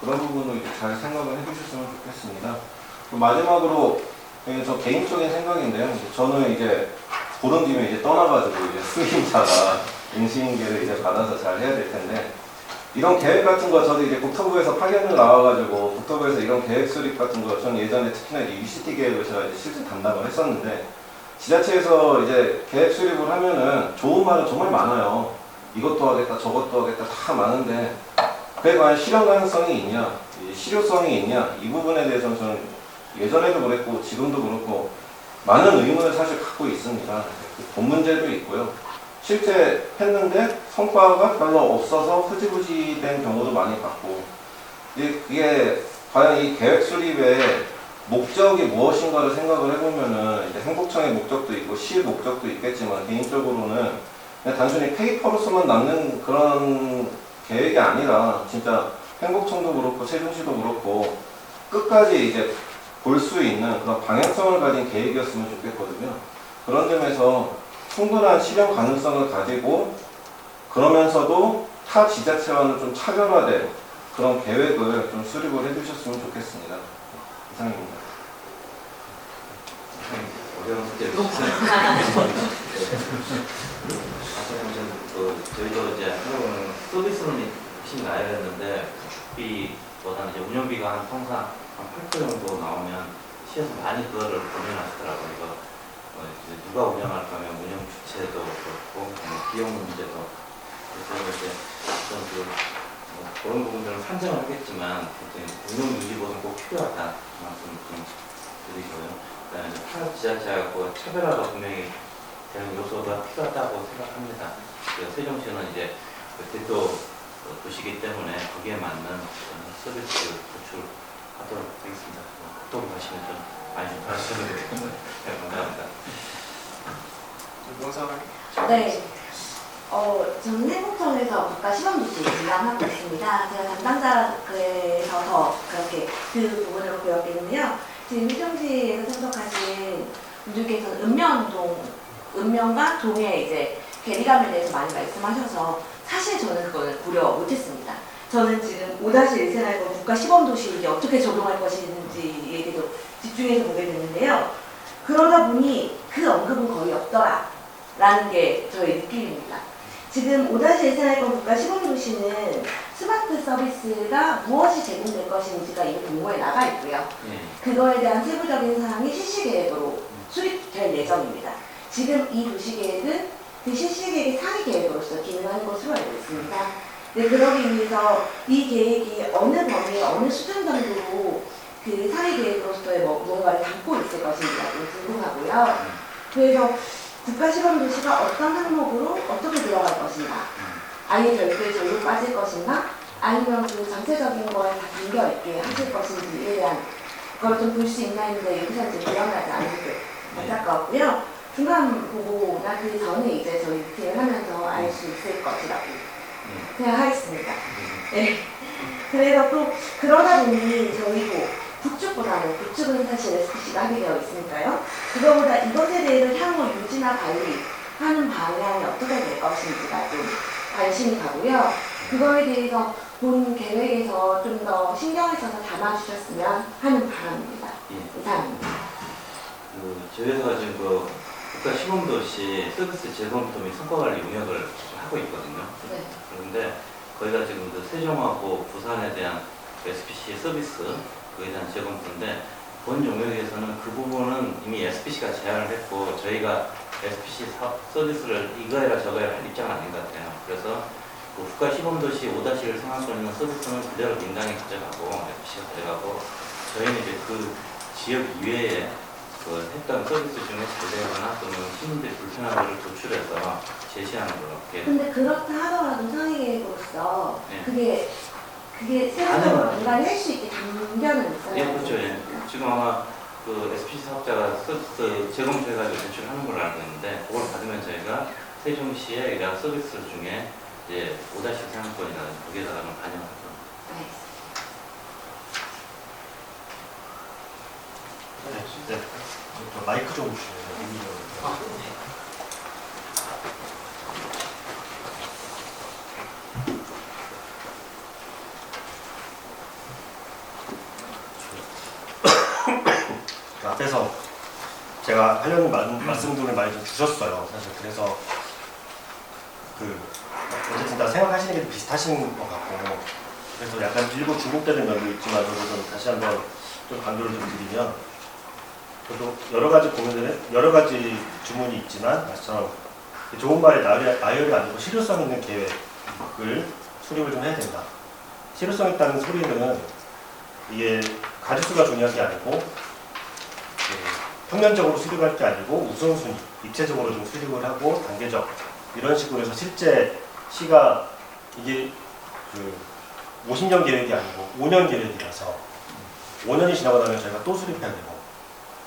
그런 부분을 이제 잘 생각을 해주셨으면 좋겠습니다. 마지막으로 저 개인적인 생각인데요. 저는 이제 보름 뒤면 이제 떠나가지고 이제 수임자가 인수인계를 이제 받아서 잘 해야 될 텐데 이런 계획 같은 거 저도 이제 국토부에서 파견을 나와가지고 국토부에서 이런 계획 수립 같은 거 전 예전에 특히나 이제 UCT 계획을 제가 이제 실제 담당을 했었는데 지자체에서 이제 계획 수립을 하면은 좋은 말은 정말 많아요. 이것도 하겠다 저것도 하겠다 다 많은데 그게 과연 실현 가능성이 있냐 실효성이 있냐 이 부분에 대해서는 저는 예전에도 그랬고 지금도 그렇고 많은 의문을 사실 갖고 있습니다. 돈 문제도 있고요. 실제 했는데 성과가 별로 없어서 흐지부지 된 경우도 많이 봤고 그게 과연 이 계획 수립의 목적이 무엇인가를 생각을 해보면은 이제 행복청의 목적도 있고 시의 목적도 있겠지만 개인적으로는 그냥 단순히 페이퍼로서만 남는 그런 계획이 아니라 진짜 행복청도 그렇고 세종시도 그렇고 끝까지 이제 볼 수 있는 그런 방향성을 가진 계획이었으면 좋겠거든요. 그런 점에서 충분한 실현 가능성을 가지고 그러면서도 타 지자체와는 좀 차별화된 그런 계획을 좀 수립을 해주셨으면 좋겠습니다. 이상입니다. 어려운 문제를 저희도 이제 하려고는 서비스는 훨씬 나야 되는데 구축비보다는 이제 운영비가 한 통상 한 8% 정도 나오면 시에서 많이 그거를 고민하시더라고요. 이거 이제 누가 운영할 거면 운영 주체도 그렇고 비용 문제도 그래서 이제 좀 그런 부분들은 산정을 하겠지만 운영 유지보는 꼭 필요하다 말씀 좀 드리고요. 그다음에 이제 타 지자체하고 차별화가 분명히 되는 요소가 필요하다고 생각합니다. 그래서 세종시는 이제 대도 도시기 때문에 거기에 맞는 서비스 구출하도록 하겠습니다. 국토부 가시면 좀 많이 좀 봐주셔도 되겠습니다. 네, 감사합니다. 네. 저는 행복청에서 국가 시범도시 담당하고 있습니다. 제가 담당자라서 더 그렇게 그 부분으로 배웠겠는데요. 지금 세종시에서 참석하신 분들께서는 읍면과 동의 이제 괴리감에 대해서 많이 말씀하셔서 사실 저는 그거는 고려 못했습니다. 저는 지금 5-1 생활권 국가 시범도시를 이제 어떻게 적용할 것인지에 대해서 집중해서 보게 됐는데요. 그러다 보니 그 언급은 거의 없더라라는 게 저의 느낌입니다. 지금 5-1 생활권 국가 시범도시는 스마트 서비스가 무엇이 제공될 것인지가 이미 공고에 나가 있고요. 그거에 대한 세부적인 사항이 실시계획으로 수립될 예정입니다. 지금 이 도시계획은 그 실시계획의 상위 계획으로서 기능하는 것으로 알고 있습니다. 네, 그러기 위해서 이 계획이 어느 범위에 어느 수준 정도로 그 상위 계획으로서의 무언가를 담고 있을 것인지가 좀 궁금하고요. 그래서 국가시범도시가 어떤 항목으로 어떻게 들어갈 것인가, 아예 별도의 절로 빠질 것인가, 아니면 그 전체적인 거에 다 담겨 있게 하실 것인지에 대한 그걸 좀 볼 수 있나 했는데 여기서 이제 불안하지 않은 게 안타까웠고요. 중간 보고나 그 전에 이제 저희 미팅을 하면서 알 수 있을 것이라고 생각하겠습니다. 네. 그래서 또 그러다 보니 저희도 북측은 사실 SPC가 하게 되어 있으니까요. 그거보다 이것에 대해서 향후 유지나 관리하는 방향이 어떻게 될 것인지가 좀 관심이 가고요. 그거에 대해서 본 계획에서 좀 더 신경을 써서 담아주셨으면 하는 바람입니다. 이상입니다. 저희 회사가 지금 그 국가 시범도시 서비스 재검토 및 성과관리 용역을 하고 있거든요. 네. 그런데 거기가 지금 그 세종하고 부산에 대한 SPC 서비스 그에 대한 재검토인데 본 용역에서는 그 부분은 이미 SPC가 제안을 했고 저희가 SPC 서비스를 이거해라 저거해라 할 입장은 아닌 것 같아요. 그래서 그 국가 시범도시 5-1 생활권 있는 서비스는 그대로 민당이 가져가고 SPC가 가져가고 저희는 이제 그 지역 이외에 그 했던 서비스 중에 잘 되거나 또는 시민들이 불편한 것을 도출해서 제시하는 걸로. 근데 그렇다 하더라도 상위계획으로서 네. 그게 세부적으로 인간이 할 수 있게 담겨는 있어요. 예, 그렇죠. 예. 지금 아마 그 SPC 사업자가 재검토해가지고 제출하는 걸로 알고 있는데 그걸 받으면 저희가 세종시의 이런 서비스 중에 이제 5-1 생활권이라는 거기에다가 반영하죠. 네. 저 마이크 좀 주세요. 앞에서 제가 하려는 말씀들을 많이 좀 주셨어요. 사실 그래서 어쨌든 다 생각하시는 게 비슷하신 것 같고 그래서 약간 일부 중복되는 면도 있지만 좀 다시 한번 좀 강조를 좀 드리면 저도 여러 가지 고민들은 여러 가지 주문이 있지만 말처럼 좋은 말에 나열이 아니고 실효성 있는 계획을 수립을 좀 해야 된다. 실효성 있다는 소리는 이게 가짓수가 중요한 게 아니고 평면적으로 수립할 게 아니고 우선순위, 입체적으로 좀 수립을 하고 단계적 이런 식으로 해서 실제 시가 이게 50년 계획이 아니고 5년 계획이라서 5년이 지나고 나면 저희가 또 수립해야 되고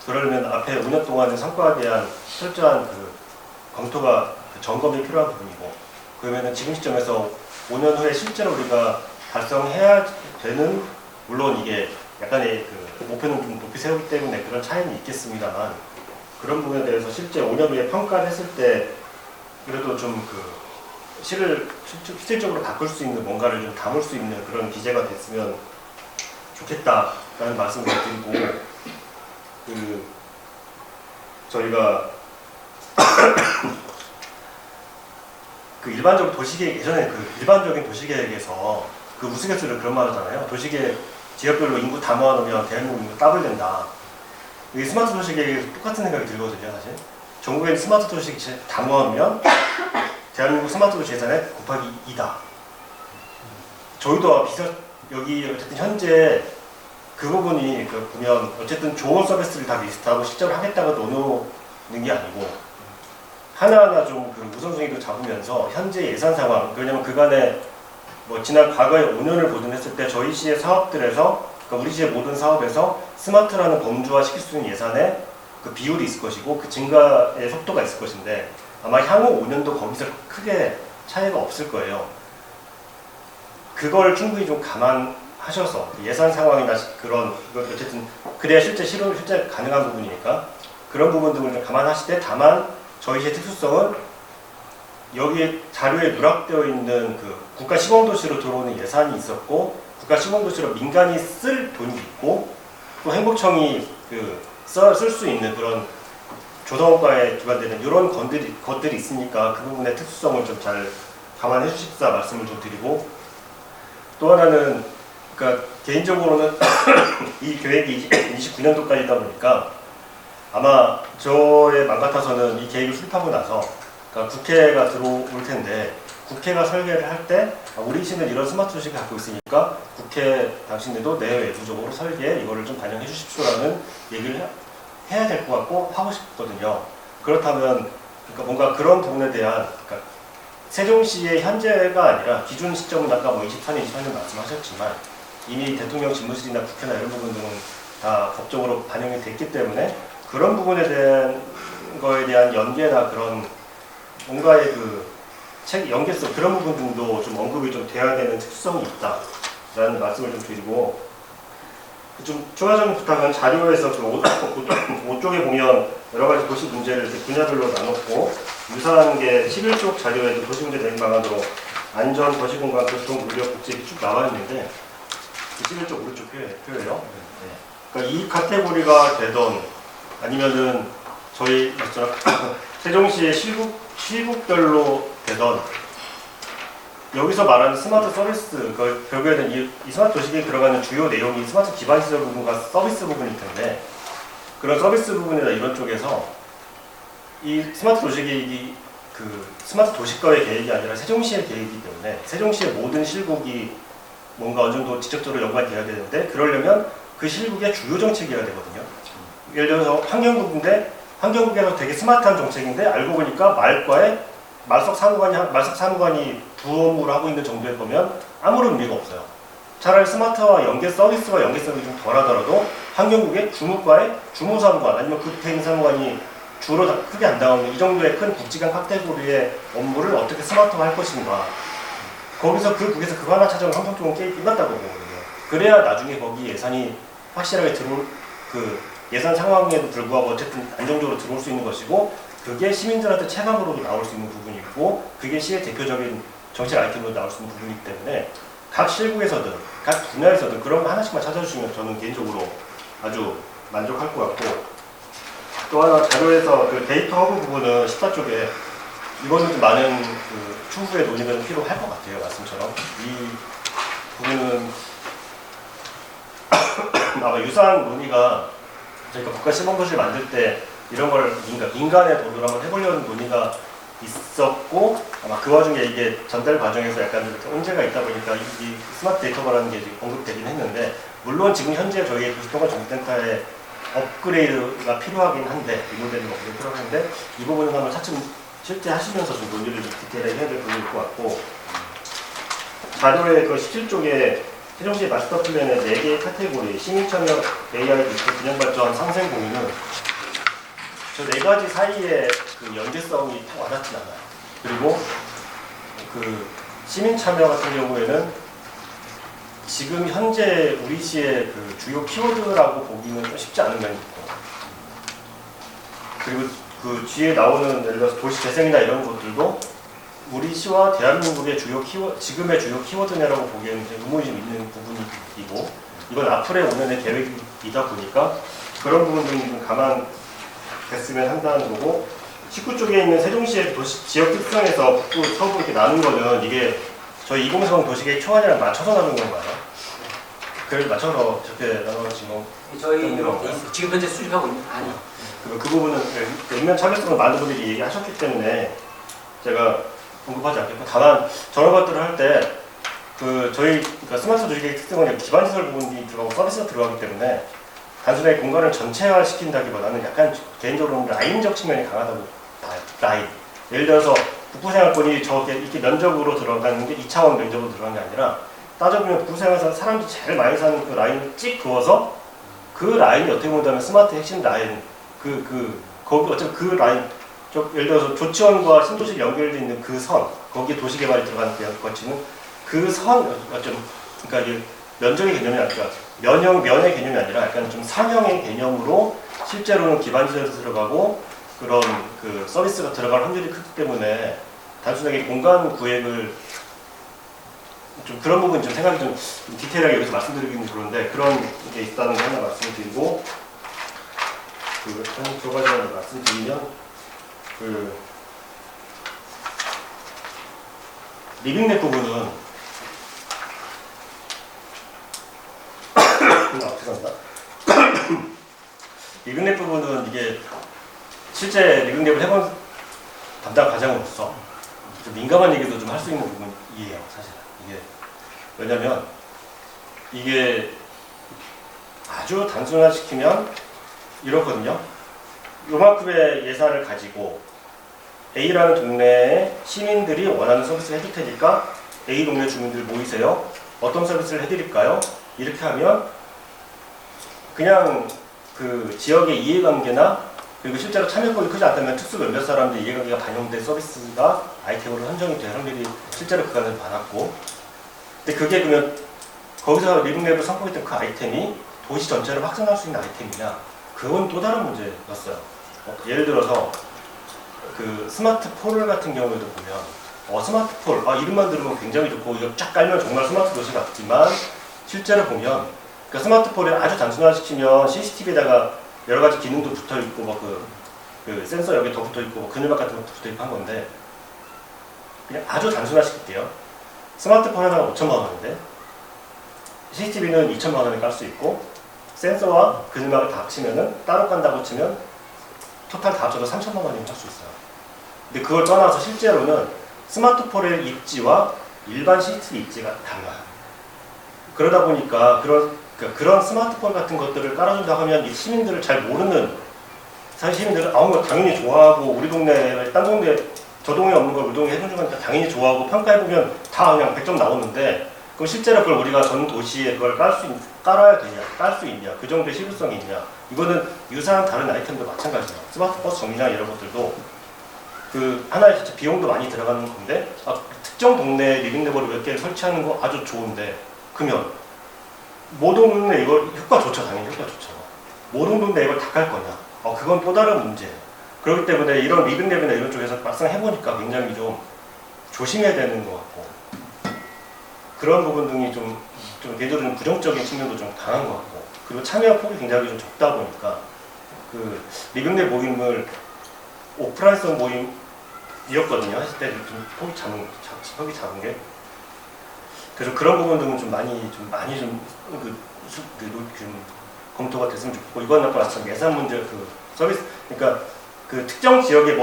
그러면 앞에 5년 동안의 성과에 대한 철저한 검토가 점검이 필요한 부분이고 그러면은 지금 시점에서 5년 후에 실제로 우리가 달성해야 되는 물론 이게 약간의 목표는 좀 높이 세우기 때문에 그런 차이는 있겠습니다만 그런 부분에 대해서 실제 5년 후에 평가를 했을 때 그래도 좀 실질적으로 바꿀 수 있는 뭔가를 좀 담을 수 있는 그런 기재가 됐으면 좋겠다라는 말씀을 드리고 저희가 일반적으로 도시계획 예전에 일반적인 도시계획에서 우스갯소리로 그런 말 하잖아요. 도시계획 지역별로 인구 다 모아놓으면 대한민국 인구 더블된다. 이게 스마트 도시계획에서 똑같은 생각이 들거든요, 사실. 전국에 있는 스마트 도시 다 모아놓으면 대한민국 스마트 도시 예산에 곱하기 2다. 저희도 여기 어쨌든 현재 그 부분이 보면 어쨌든 좋은 서비스를 다 리스트하고 실제로 하겠다고 넣어놓는 게 아니고 하나하나 좀 우선순위도 잡으면서 현재 예산 상황, 왜냐면 그간에 지난 과거의 5년을 보존했을 때 저희 시의 사업들에서 그러니까 우리 시의 모든 사업에서 스마트라는 범주화 시킬 수 있는 예산의 그 비율이 있을 것이고 그 증가의 속도가 있을 것인데 아마 향후 5년도 거기서 크게 차이가 없을 거예요. 그걸 충분히 좀 감안하셔서 예산 상황이나 그런 어쨌든 그래야 실제 가능한 부분이니까 그런 부분들을 좀 감안하실 때 다만 저희 시의 특수성은 여기 자료에 누락되어 있는 그 국가 시범도시로 들어오는 예산이 있었고 국가 시범도시로 민간이 쓸 돈이 있고 또 행복청이 쓸 수 있는 그런 조성과에 기반되는 이런 것들이 있으니까 그 부분의 특수성을 좀 잘 감안해 주십사 말씀을 좀 드리고 또 하나는 그러니까 개인적으로는 이 계획이 29년도까지다 보니까 아마 저의 맘 같아서는 이 계획을 수립하고 나서 그러니까 국회가 들어올 텐데 국회가 설계를 할 때 우리 시는 이런 스마트 도시를 갖고 있으니까 국회 당신들도 내외부적으로 설계에 이거를 좀 반영해 주십시오라는 얘기를 해야 될 것 같고 하고 싶거든요. 그렇다면 그러니까 뭔가 그런 부분에 대한 그러니까 세종시의 현재가 아니라 기준 시점은 아까 뭐 24년, 28년 말씀하셨지만 이미 대통령 집무실이나 국회나 이런 부분들은 다 법적으로 반영이 됐기 때문에 그런 부분에 대한 거에 대한 연계나 그런 뭔가의 그 연계성 그런 부분들도 좀 언급이 좀 돼야 되는 특수성이 있다라는 말씀을 좀 드리고 좀 추가적인 부탁은 자료에서 그 5쪽에 보면 여러 가지 도시 문제를 이렇게 분야별로 나눴고 유사한 게 11쪽 자료에도 도시 문제 대응 방안으로 안전, 도시공간, 교통, 물력, 복지 이렇게 쭉 나와 있는데 11쪽 오른쪽 표예요. 그러니까 이 카테고리가 되던 아니면은 저희 세종시의 실국별로 되던 여기서 말하는 스마트 서비스, 결국에는 이 스마트 도시계에 들어가는 주요 내용이 스마트 기반시설 부분과 서비스 부분일 텐데 그런 서비스 부분이나 이런 쪽에서 이 스마트 도시계획이 그 스마트 도시과의 계획이 아니라 세종시의 계획이기 때문에 세종시의 모든 실국이 뭔가 어느 정도 직접적으로 연관이 돼야 되는데 그러려면 그 실국의 주요 정책이어야 되거든요. 예를 들어서 환경국인데 환경국에서 되게 스마트한 정책인데 알고 보니까 말석 사무관이 부업무를 하고 있는 정도에 보면 아무런 의미가 없어요. 차라리 스마트와 서비스와 연계성이 좀 덜하더라도 환경국의 주무과의 주무사무관 아니면 그 밑에 있는 사무관이 주로 크게 안 나오는 이 정도의 큰 국지간 카테고리의 업무를 어떻게 스마트화할 것인가. 거기서 그 국에서 그거 하나 찾아오면 삼성통은 게임 끝났다고 보거든요. 그래야 나중에 거기 예산이 확실하게 들어올 그 예산 상황에도 불구하고 어쨌든 안정적으로 들어올 수 있는 것이고 그게 시민들한테 체감으로도 나올 수 있는 부분이 있고 그게 시의 대표적인 정책 아이템으로 나올 수 있는 부분이기 때문에 각 실국에서든 각 분야에서든 그런 거 하나씩만 찾아주시면 저는 개인적으로 아주 만족할 것 같고 또 하나 자료에서 그 데이터 허브 부분은 14쪽에 이거는 좀 많은 그 추후의 논의가 좀 필요할 것 같아요. 말씀처럼 이 부분은 아마 유사한 논의가 저희가 국가 시범도시를 만들 때 이런 걸 민간의 도구로 한번 해보려는 논의가 있었고 아마 그 와중에 이게 전달 과정에서 약간 이렇게 문제가 있다 보니까 이 스마트 데이터라는 게 언급되긴 했는데 물론 지금 현재 저희 도시통합정책센터의 업그레이드가 필요하긴 한데 리모델링 업그레이드 필요한데 이 부분은 한번 차츰 실제 하시면서 좀 논의를 디테일하게 해야 될 부분일 것 같고 자료의 그 17쪽에 세종시 마스터 플랜의 4개의 카테고리 시민참여, AI, 디지털 균형발전, 상생 공유는 저 4가지 사이에 그 연계성이 딱 와닿진 않아요. 그리고 그 시민참여 같은 경우에는 지금 현재 우리 시의 그 주요 키워드라고 보기는 좀 쉽지 않은 면이 있고 그리고 그 뒤에 나오는 예를 들어서 도시 재생이나 이런 것들도 우리 시와 대한민국의 지금의 주요 키워드냐라고 보기에는 의문이 좀 있는 부분이고 이건 앞으로의 5년의 계획이다 보니까 그런 부분들은 좀 감안됐으면 한다는 거고 19쪽에 있는 세종시의 지역 특성에서 북부, 서부 이렇게 나눈 거는 이게 저희 2030 도시계획 초안이랑 맞춰서 나눈 건가요? 그걸 맞춰서 저렇게 나눠진 거 저희 지금 현재 수립하고 있는 아니 그 부분은 인면 참여성을 많은 분들이 얘기하셨기 때문에 제가 언급하지 않겠고 다만 저런 것들을 할 때 그 저희 그러니까 스마트 도시계획 특성은 기반시설 부분이 들어가고 서비스가 들어가기 때문에 단순하게 공간을 전체화 시킨다기보다는 약간 개인적으로는 라인적 측면이 강하다고 봐요. 라인. 예를 들어서 북부생활권이 저렇게 이렇게 면적으로 들어가는 게 2차원 면적으로 들어간 게 아니라 따져보면 부산에서 사람들이 제일 많이 사는 그 라인을 찍 그어서 그 라인이 어떻게 보면 스마트 핵심 라인 거기 어차피 그 라인 예를 들어서 조치원과 신도시 연결되어 있는 그 선 거기에 도시개발이 들어가는 그 거치는 그 선 그러니까 이게 면적의 개념이 아니라 면의 개념이 아니라 약간 좀 상형의 개념으로 실제로는 기반시설도 들어가고 그런 그 서비스가 들어갈 확률이 크기 때문에 단순하게 공간 구획을 좀 그런 부분 좀 생각이 좀 디테일하게 여기서 말씀드리기는 그런데 그런 게 있다는 거 하나 말씀드리고 두 가지 말씀드리면 리빙랩 부분은 죄송합니다. 리빙랩 부분은 이게 실제 리빙랩을 해본 담당 과장으로서 좀 민감한 얘기도 좀 할 수 있는 부분이에요, 사실. 이게 왜냐면 이게 아주 단순화시키면 이렇거든요. 요만큼의 예산을 가지고 A라는 동네에 시민들이 원하는 서비스를 해줄 테니까 A 동네 주민들 모이세요. 어떤 서비스를 해드릴까요? 이렇게 하면 그냥 그 지역의 이해관계나 그리고 실제로 참여폭이 크지 않다면 특수 몇몇 사람들의 이해관계가 반영된 서비스가 아이템으로 선정이 될 확률이 실제로 그간은 많았고, 근데 그게 그러면 거기서 리빙랩을 선포했던 그 아이템이 도시 전체를 확산할 수 있는 아이템이냐? 그건 또 다른 문제였어요. 예를 들어서 그 스마트폴 같은 경우에도 보면 스마트폴 이름만 들으면 굉장히 좋고 이거 쫙 깔면 정말 스마트 도시 같지만 실제로 보면 그 스마트폴을 아주 단순화시키면 CCTV에다가 여러 가지 기능도 붙어 있고 그 센서 여기 더 붙어 있고 그늘막 같은 것도 붙어 있고 한 건데 그냥 아주 단순화시킬게요. 스마트폰 하나가 5천만 원인데 CCTV는 2천만 원에 깔 수 있고 센서와 그늘막을 다 합치면은 따로 깐다고 치면 토탈 다 합쳐서 3천만 원이면 할 수 있어요. 근데 그걸 떠나서 실제로는 스마트폰의 입지와 일반 CCTV 입지가 달라요. 그러다 보니까 그런 스마트폰 같은 것들을 깔아준다 하면 이 시민들을 잘 모르는 사실 시민들은 당연히 좋아하고 우리 동네에 딴 동네 저 동네 없는 걸 우리 동네 해준 거니까 당연히 좋아하고 평가해보면 다 그냥 100점 나오는데 그럼 실제로 그걸 우리가 전 도시에 그걸 깔아야 되냐, 깔 수 있냐, 그 정도의 실효성이 있냐. 이거는 유사한 다른 아이템도 마찬가지예요. 스마트 버스 정류장 이런 것들도 그 하나의 진짜 비용도 많이 들어가는 건데 특정 동네에 리빙랩을 몇 개를 설치하는 거 아주 좋은데 그러면 모든 동네 이걸 효과 좋죠. 당연히 효과 좋죠. 모든 동네 이걸 다 깔 거냐. 그건 또 다른 문제예요. 그렇기 때문에 이런 리빙랩이나 이런 쪽에서 막상 해보니까 굉장히 좀 조심해야 되는 것 같고 그런 부분 등이 좀 개인적으로 부정적인 측면도 좀 강한 것 같고 그리고 참여 폭이 굉장히 좀 적다 보니까 그 리빙랩 모임을 오프라인성 모임이었거든요. 했을 때 좀 폭이 작은 게 그래서 그런 부분 등은 좀 많이 검토가 됐으면 좋겠고 이건 아까 말씀드린 예산 문제 그 서비스 그러니까 그 특정 지역에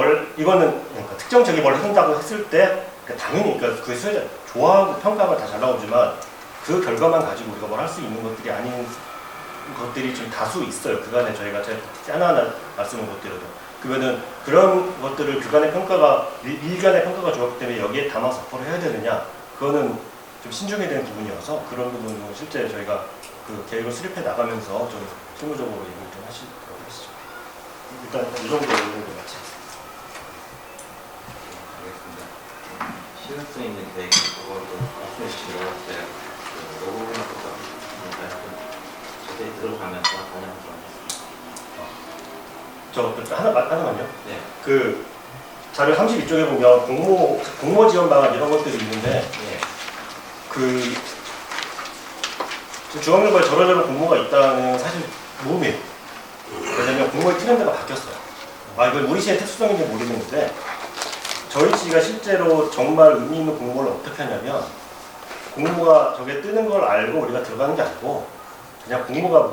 특정 지역에 뭘 해준다고 했을 때 당연히 그 수혜자 좋아하고 평가가 다 잘 나오지만 그 결과만 가지고 우리가 뭘 할 수 있는 것들이 아닌 것들이 좀 다수 있어요. 그간에 저희가 하나하나 말씀을 못 드려도 그러면은 그런 것들을 그간의 평가가 일간의 평가가 좋았기 때문에 여기에 담아 섞어를 해야 되느냐 그거는 좀 신중해야 되는 부분이어서 그런 부분은 실제 저희가 그 계획을 수립해 나가면서 좀 실무적으로 얘기를 좀 하시도록 하시죠. 일단 이 정도 마치겠습니다. 실효성 있는 계획 그거도 말씀해 주신 것 같아요. 그 로고나 그거 자세히 들어가면서 반영을 좀 하겠습니다. 하나만요. 네. 그 자료 32쪽에 보면 공모 지원 방안 이런 것들이 있는데 네. 그 중앙일보에 저러저러 공모가 있다는 사실 모험이에요. 왜냐면 공모의 트렌드가 바뀌었어요. 이건 우리 시의 특수성인지 모르겠는데 저희 시가 실제로 정말 의미 있는 공모를 어떻게 하냐면 공모가 저게 뜨는 걸 알고 우리가 들어가는 게 아니고 그냥 공모가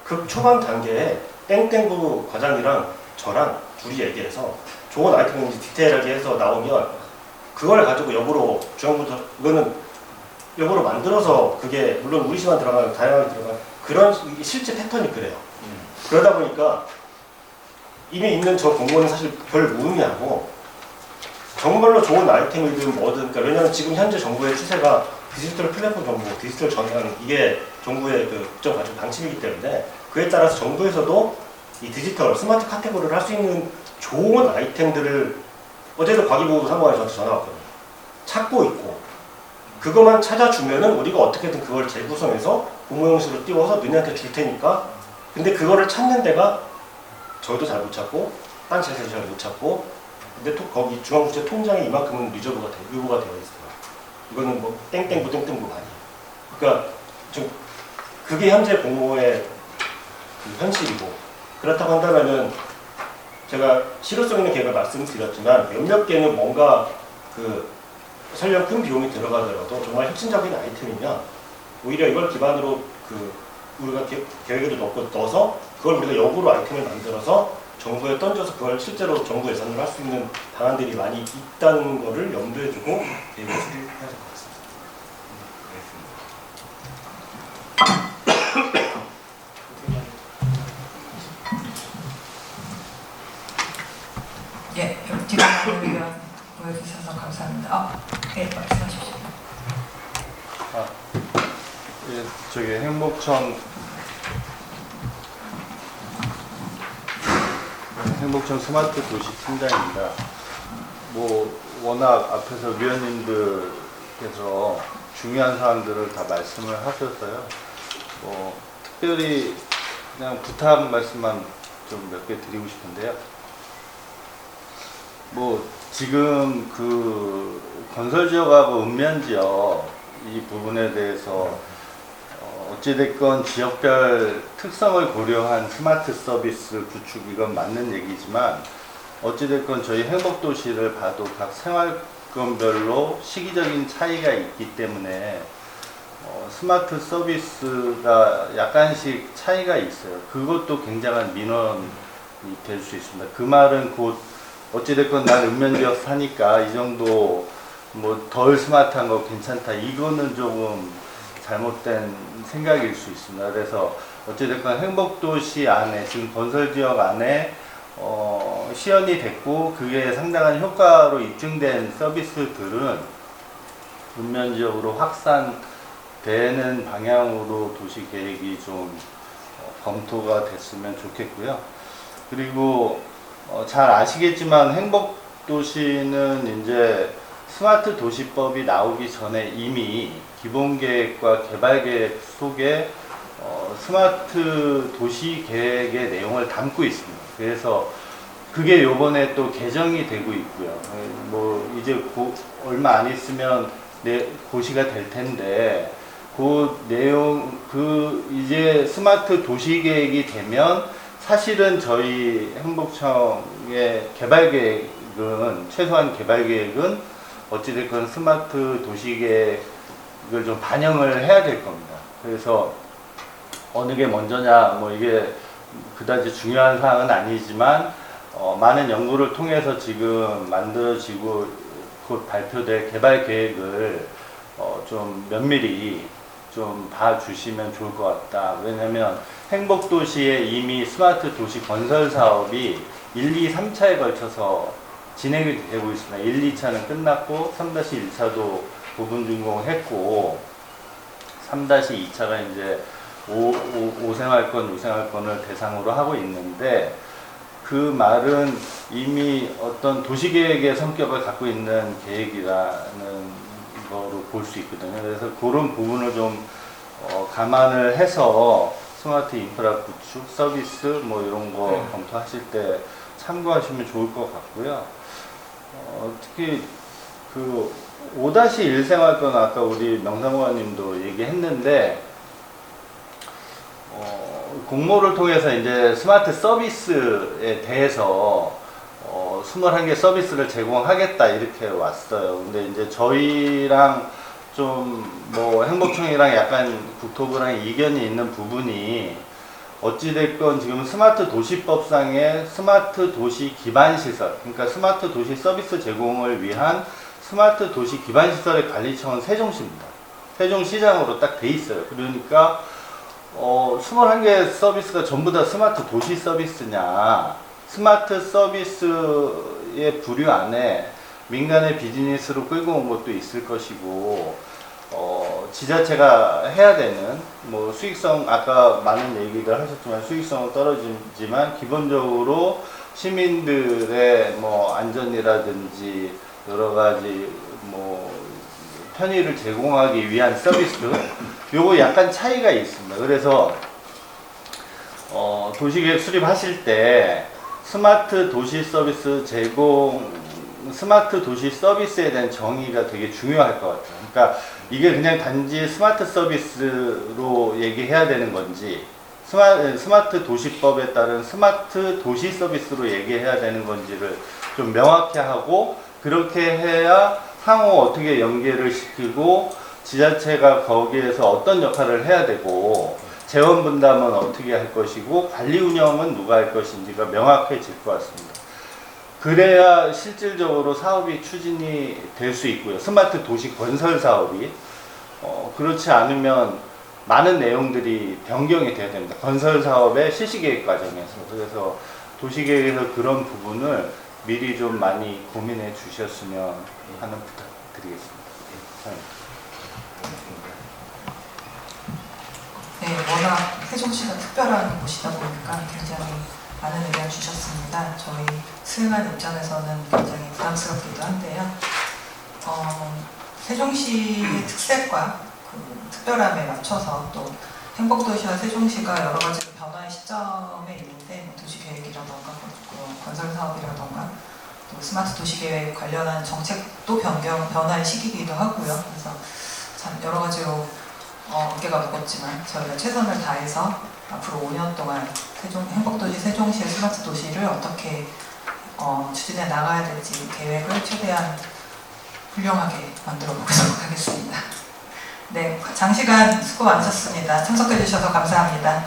극 초반 단계에 땡땡부 과장이랑 저랑 둘이 얘기해서 좋은 아이템인지 디테일하게 해서 나오면 그걸 가지고 역으로 중앙부터 이거는 역으로 만들어서 그게 물론 우리 시만 들어가는 다양하게 들어가는 그런 실제 패턴이 그래요. 그러다 보니까 이미 있는 저 공모는 사실 별 무의미하고 정말로 좋은 아이템이든 뭐든 그러니까 왜냐하면 지금 현재 정부의 추세가 디지털 플랫폼 정보, 디지털 전환 이게 정부의 그 국정 가족 방침이기 때문에 그에 따라서 정부에서도 이 디지털 스마트 카테고리를 할 수 있는 좋은 아이템들을 어제도 과기부 사무관이 저한테 전화 왔거든요. 찾고 있고 그것만 찾아주면은 우리가 어떻게든 그걸 재구성해서 공무용실로 띄워서 너희한테 줄 테니까 근데 그거를 찾는 데가 저희도 잘 못 찾고 딴 지자체도 잘 못 찾고 근데 또 거기 중앙국제 통장에 이만큼은 유보가 되어 있어요. 이거는 뭐 땡땡부 땡땡부 아니에요. 그러니까 좀 그게 현재 공모의 그 현실이고 그렇다고 한다면은 제가 실효성 있는 계획을 말씀드렸지만 몇몇 개는 뭔가 그 설령 큰 비용이 들어가더라도 정말 혁신적인 아이템이면 오히려 이걸 기반으로 그 우리가 계획에도 넣어서 그걸 우리가 역으로 아이템을 만들어서 정부에 던져서 그걸 실제로 정부 예산으로 할 수 있는 방안들이 많이 있다는 거를 염두에 두고 계획을 수립해야 될 것 같습니다. 예, 지금 의견 보여주셔서 감사합니다. 네, 말씀하십시오. 예, 저기 행복청 스마트 도시 팀장입니다. 뭐 워낙 앞에서 위원님들께서 중요한 사항들을 다 말씀을 하셔서요. 뭐 특별히 그냥 부탁 말씀만 좀 몇 개 드리고 싶은데요. 뭐 지금 그 건설지역하고 읍면지역 이 부분에 대해서 어찌됐건 지역별 특성을 고려한 스마트 서비스 구축 이건 맞는 얘기지만 어찌됐건 저희 행복도시를 봐도 각 생활권별로 시기적인 차이가 있기 때문에 스마트 서비스가 약간씩 차이가 있어요. 그것도 굉장한 민원이 될 수 있습니다. 그 말은 곧 어찌됐건 난 읍면지역 사니까 이 정도 뭐 덜 스마트한 거 괜찮다. 이거는 조금 잘못된 생각일 수 있습니다. 그래서 어찌됐건 행복도시 안에 지금 건설지역 안에 시연이 됐고 그게 상당한 효과로 입증된 서비스들은 읍면지역으로 확산되는 방향으로 도시계획이 좀 검토가 됐으면 좋겠고요. 그리고 잘 아시겠지만 행복도시는 이제 스마트 도시법이 나오기 전에 이미 기본계획과 개발계획 속에 스마트 도시계획의 내용을 담고 있습니다. 그래서 그게 요번에 또 개정이 되고 있고요. 뭐 이제 얼마 안 있으면 고시가 될 텐데 그 내용 이제 스마트 도시계획이 되면 사실은 저희 행복청의 개발계획은 최소한 개발계획은 어찌됐건 스마트 도시계획을 좀 반영을 해야 될 겁니다. 그래서 어느 게 먼저냐 뭐 이게 그다지 중요한 사항은 아니지만 많은 연구를 통해서 지금 만들어지고 곧 발표될 개발계획을 좀 면밀히 좀 봐주시면 좋을 것 같다. 왜냐면 행복도시에 이미 스마트 도시 건설 사업이 1, 2, 3차에 걸쳐서 진행이 되고 있습니다. 1, 2차는 끝났고 3-1차도 부분 준공했고 3-2차가 이제 5생활권, 6생활권을 대상으로 하고 있는데 그 말은 이미 어떤 도시계획의 성격을 갖고 있는 계획이라는 거로 볼 수 있거든요. 그래서 그런 부분을 좀 감안을 해서 스마트 인프라 구축, 서비스 뭐 이런 거 검토하실 때 참고하시면 좋을 것 같고요. 특히 그 5-1 생활권 아까 우리 명상관님도 얘기했는데 공모를 통해서 이제 스마트 서비스에 대해서 21개 서비스를 제공하겠다 이렇게 왔어요. 근데 이제 저희랑 좀 뭐 행복청이랑 약간 국토부랑 이견이 있는 부분이 어찌됐건 지금 스마트 도시법상의 스마트 도시 기반 시설, 그러니까 스마트 도시 서비스 제공을 위한 스마트 도시 기반 시설의 관리청은 세종시입니다. 세종시장으로 딱 돼 있어요. 그러니까 21개 서비스가 전부 다 스마트 도시 서비스냐, 스마트 서비스의 부류 안에 민간의 비즈니스로 끌고 온 것도 있을 것이고 지자체가 해야 되는 뭐 수익성 아까 많은 얘기들 하셨지만 수익성은 떨어지지만 기본적으로 시민들의 뭐 안전이라든지 여러 가지 뭐 편의를 제공하기 위한 서비스 요거 약간 차이가 있습니다. 그래서 도시계획 수립하실 때 스마트 도시 서비스 스마트 도시 서비스에 대한 정의가 되게 중요할 것 같아요. 그러니까 이게 그냥 단지 스마트 서비스로 얘기해야 되는 건지 스마트 도시법에 따른 스마트 도시 서비스로 얘기해야 되는 건지를 좀 명확히 하고 그렇게 해야 상호 어떻게 연계를 시키고 지자체가 거기에서 어떤 역할을 해야 되고 재원 분담은 어떻게 할 것이고 관리 운영은 누가 할 것인지가 명확해질 것 같습니다. 그래야 실질적으로 사업이 추진이 될 수 있고요. 스마트 도시 건설 사업이 그렇지 않으면 많은 내용들이 변경이 돼야 됩니다. 건설 사업의 실시계획 과정에서. 그래서 도시계획에서 그런 부분을 미리 좀 많이 고민해 주셨으면 하는 부탁드리겠습니다. 네, 워낙 세종시가 특별한 곳이다 보니까 굉장히 많은 의견 주셨습니다. 저희 수행한 입장에서는 굉장히 부담스럽기도 한데요. 세종시의 특색과 그 특별함에 맞춰서 또 행복도시와 세종시가 여러 가지 변화의 시점에 있는데 뭐 도시계획이라던가 건설 사업이라던가 또 스마트 도시계획 관련한 정책도 변화의 시기이기도 하고요. 그래서 참 여러 가지로 어깨가 무겁지만 저희가 최선을 다해서 앞으로 5년 동안 행복도시 세종시의 스마트 도시를 어떻게 추진해 나가야 될지 계획을 최대한 훌륭하게 만들어 보도록 하겠습니다. 네, 장시간 수고 많으셨습니다. 참석해 주셔서 감사합니다.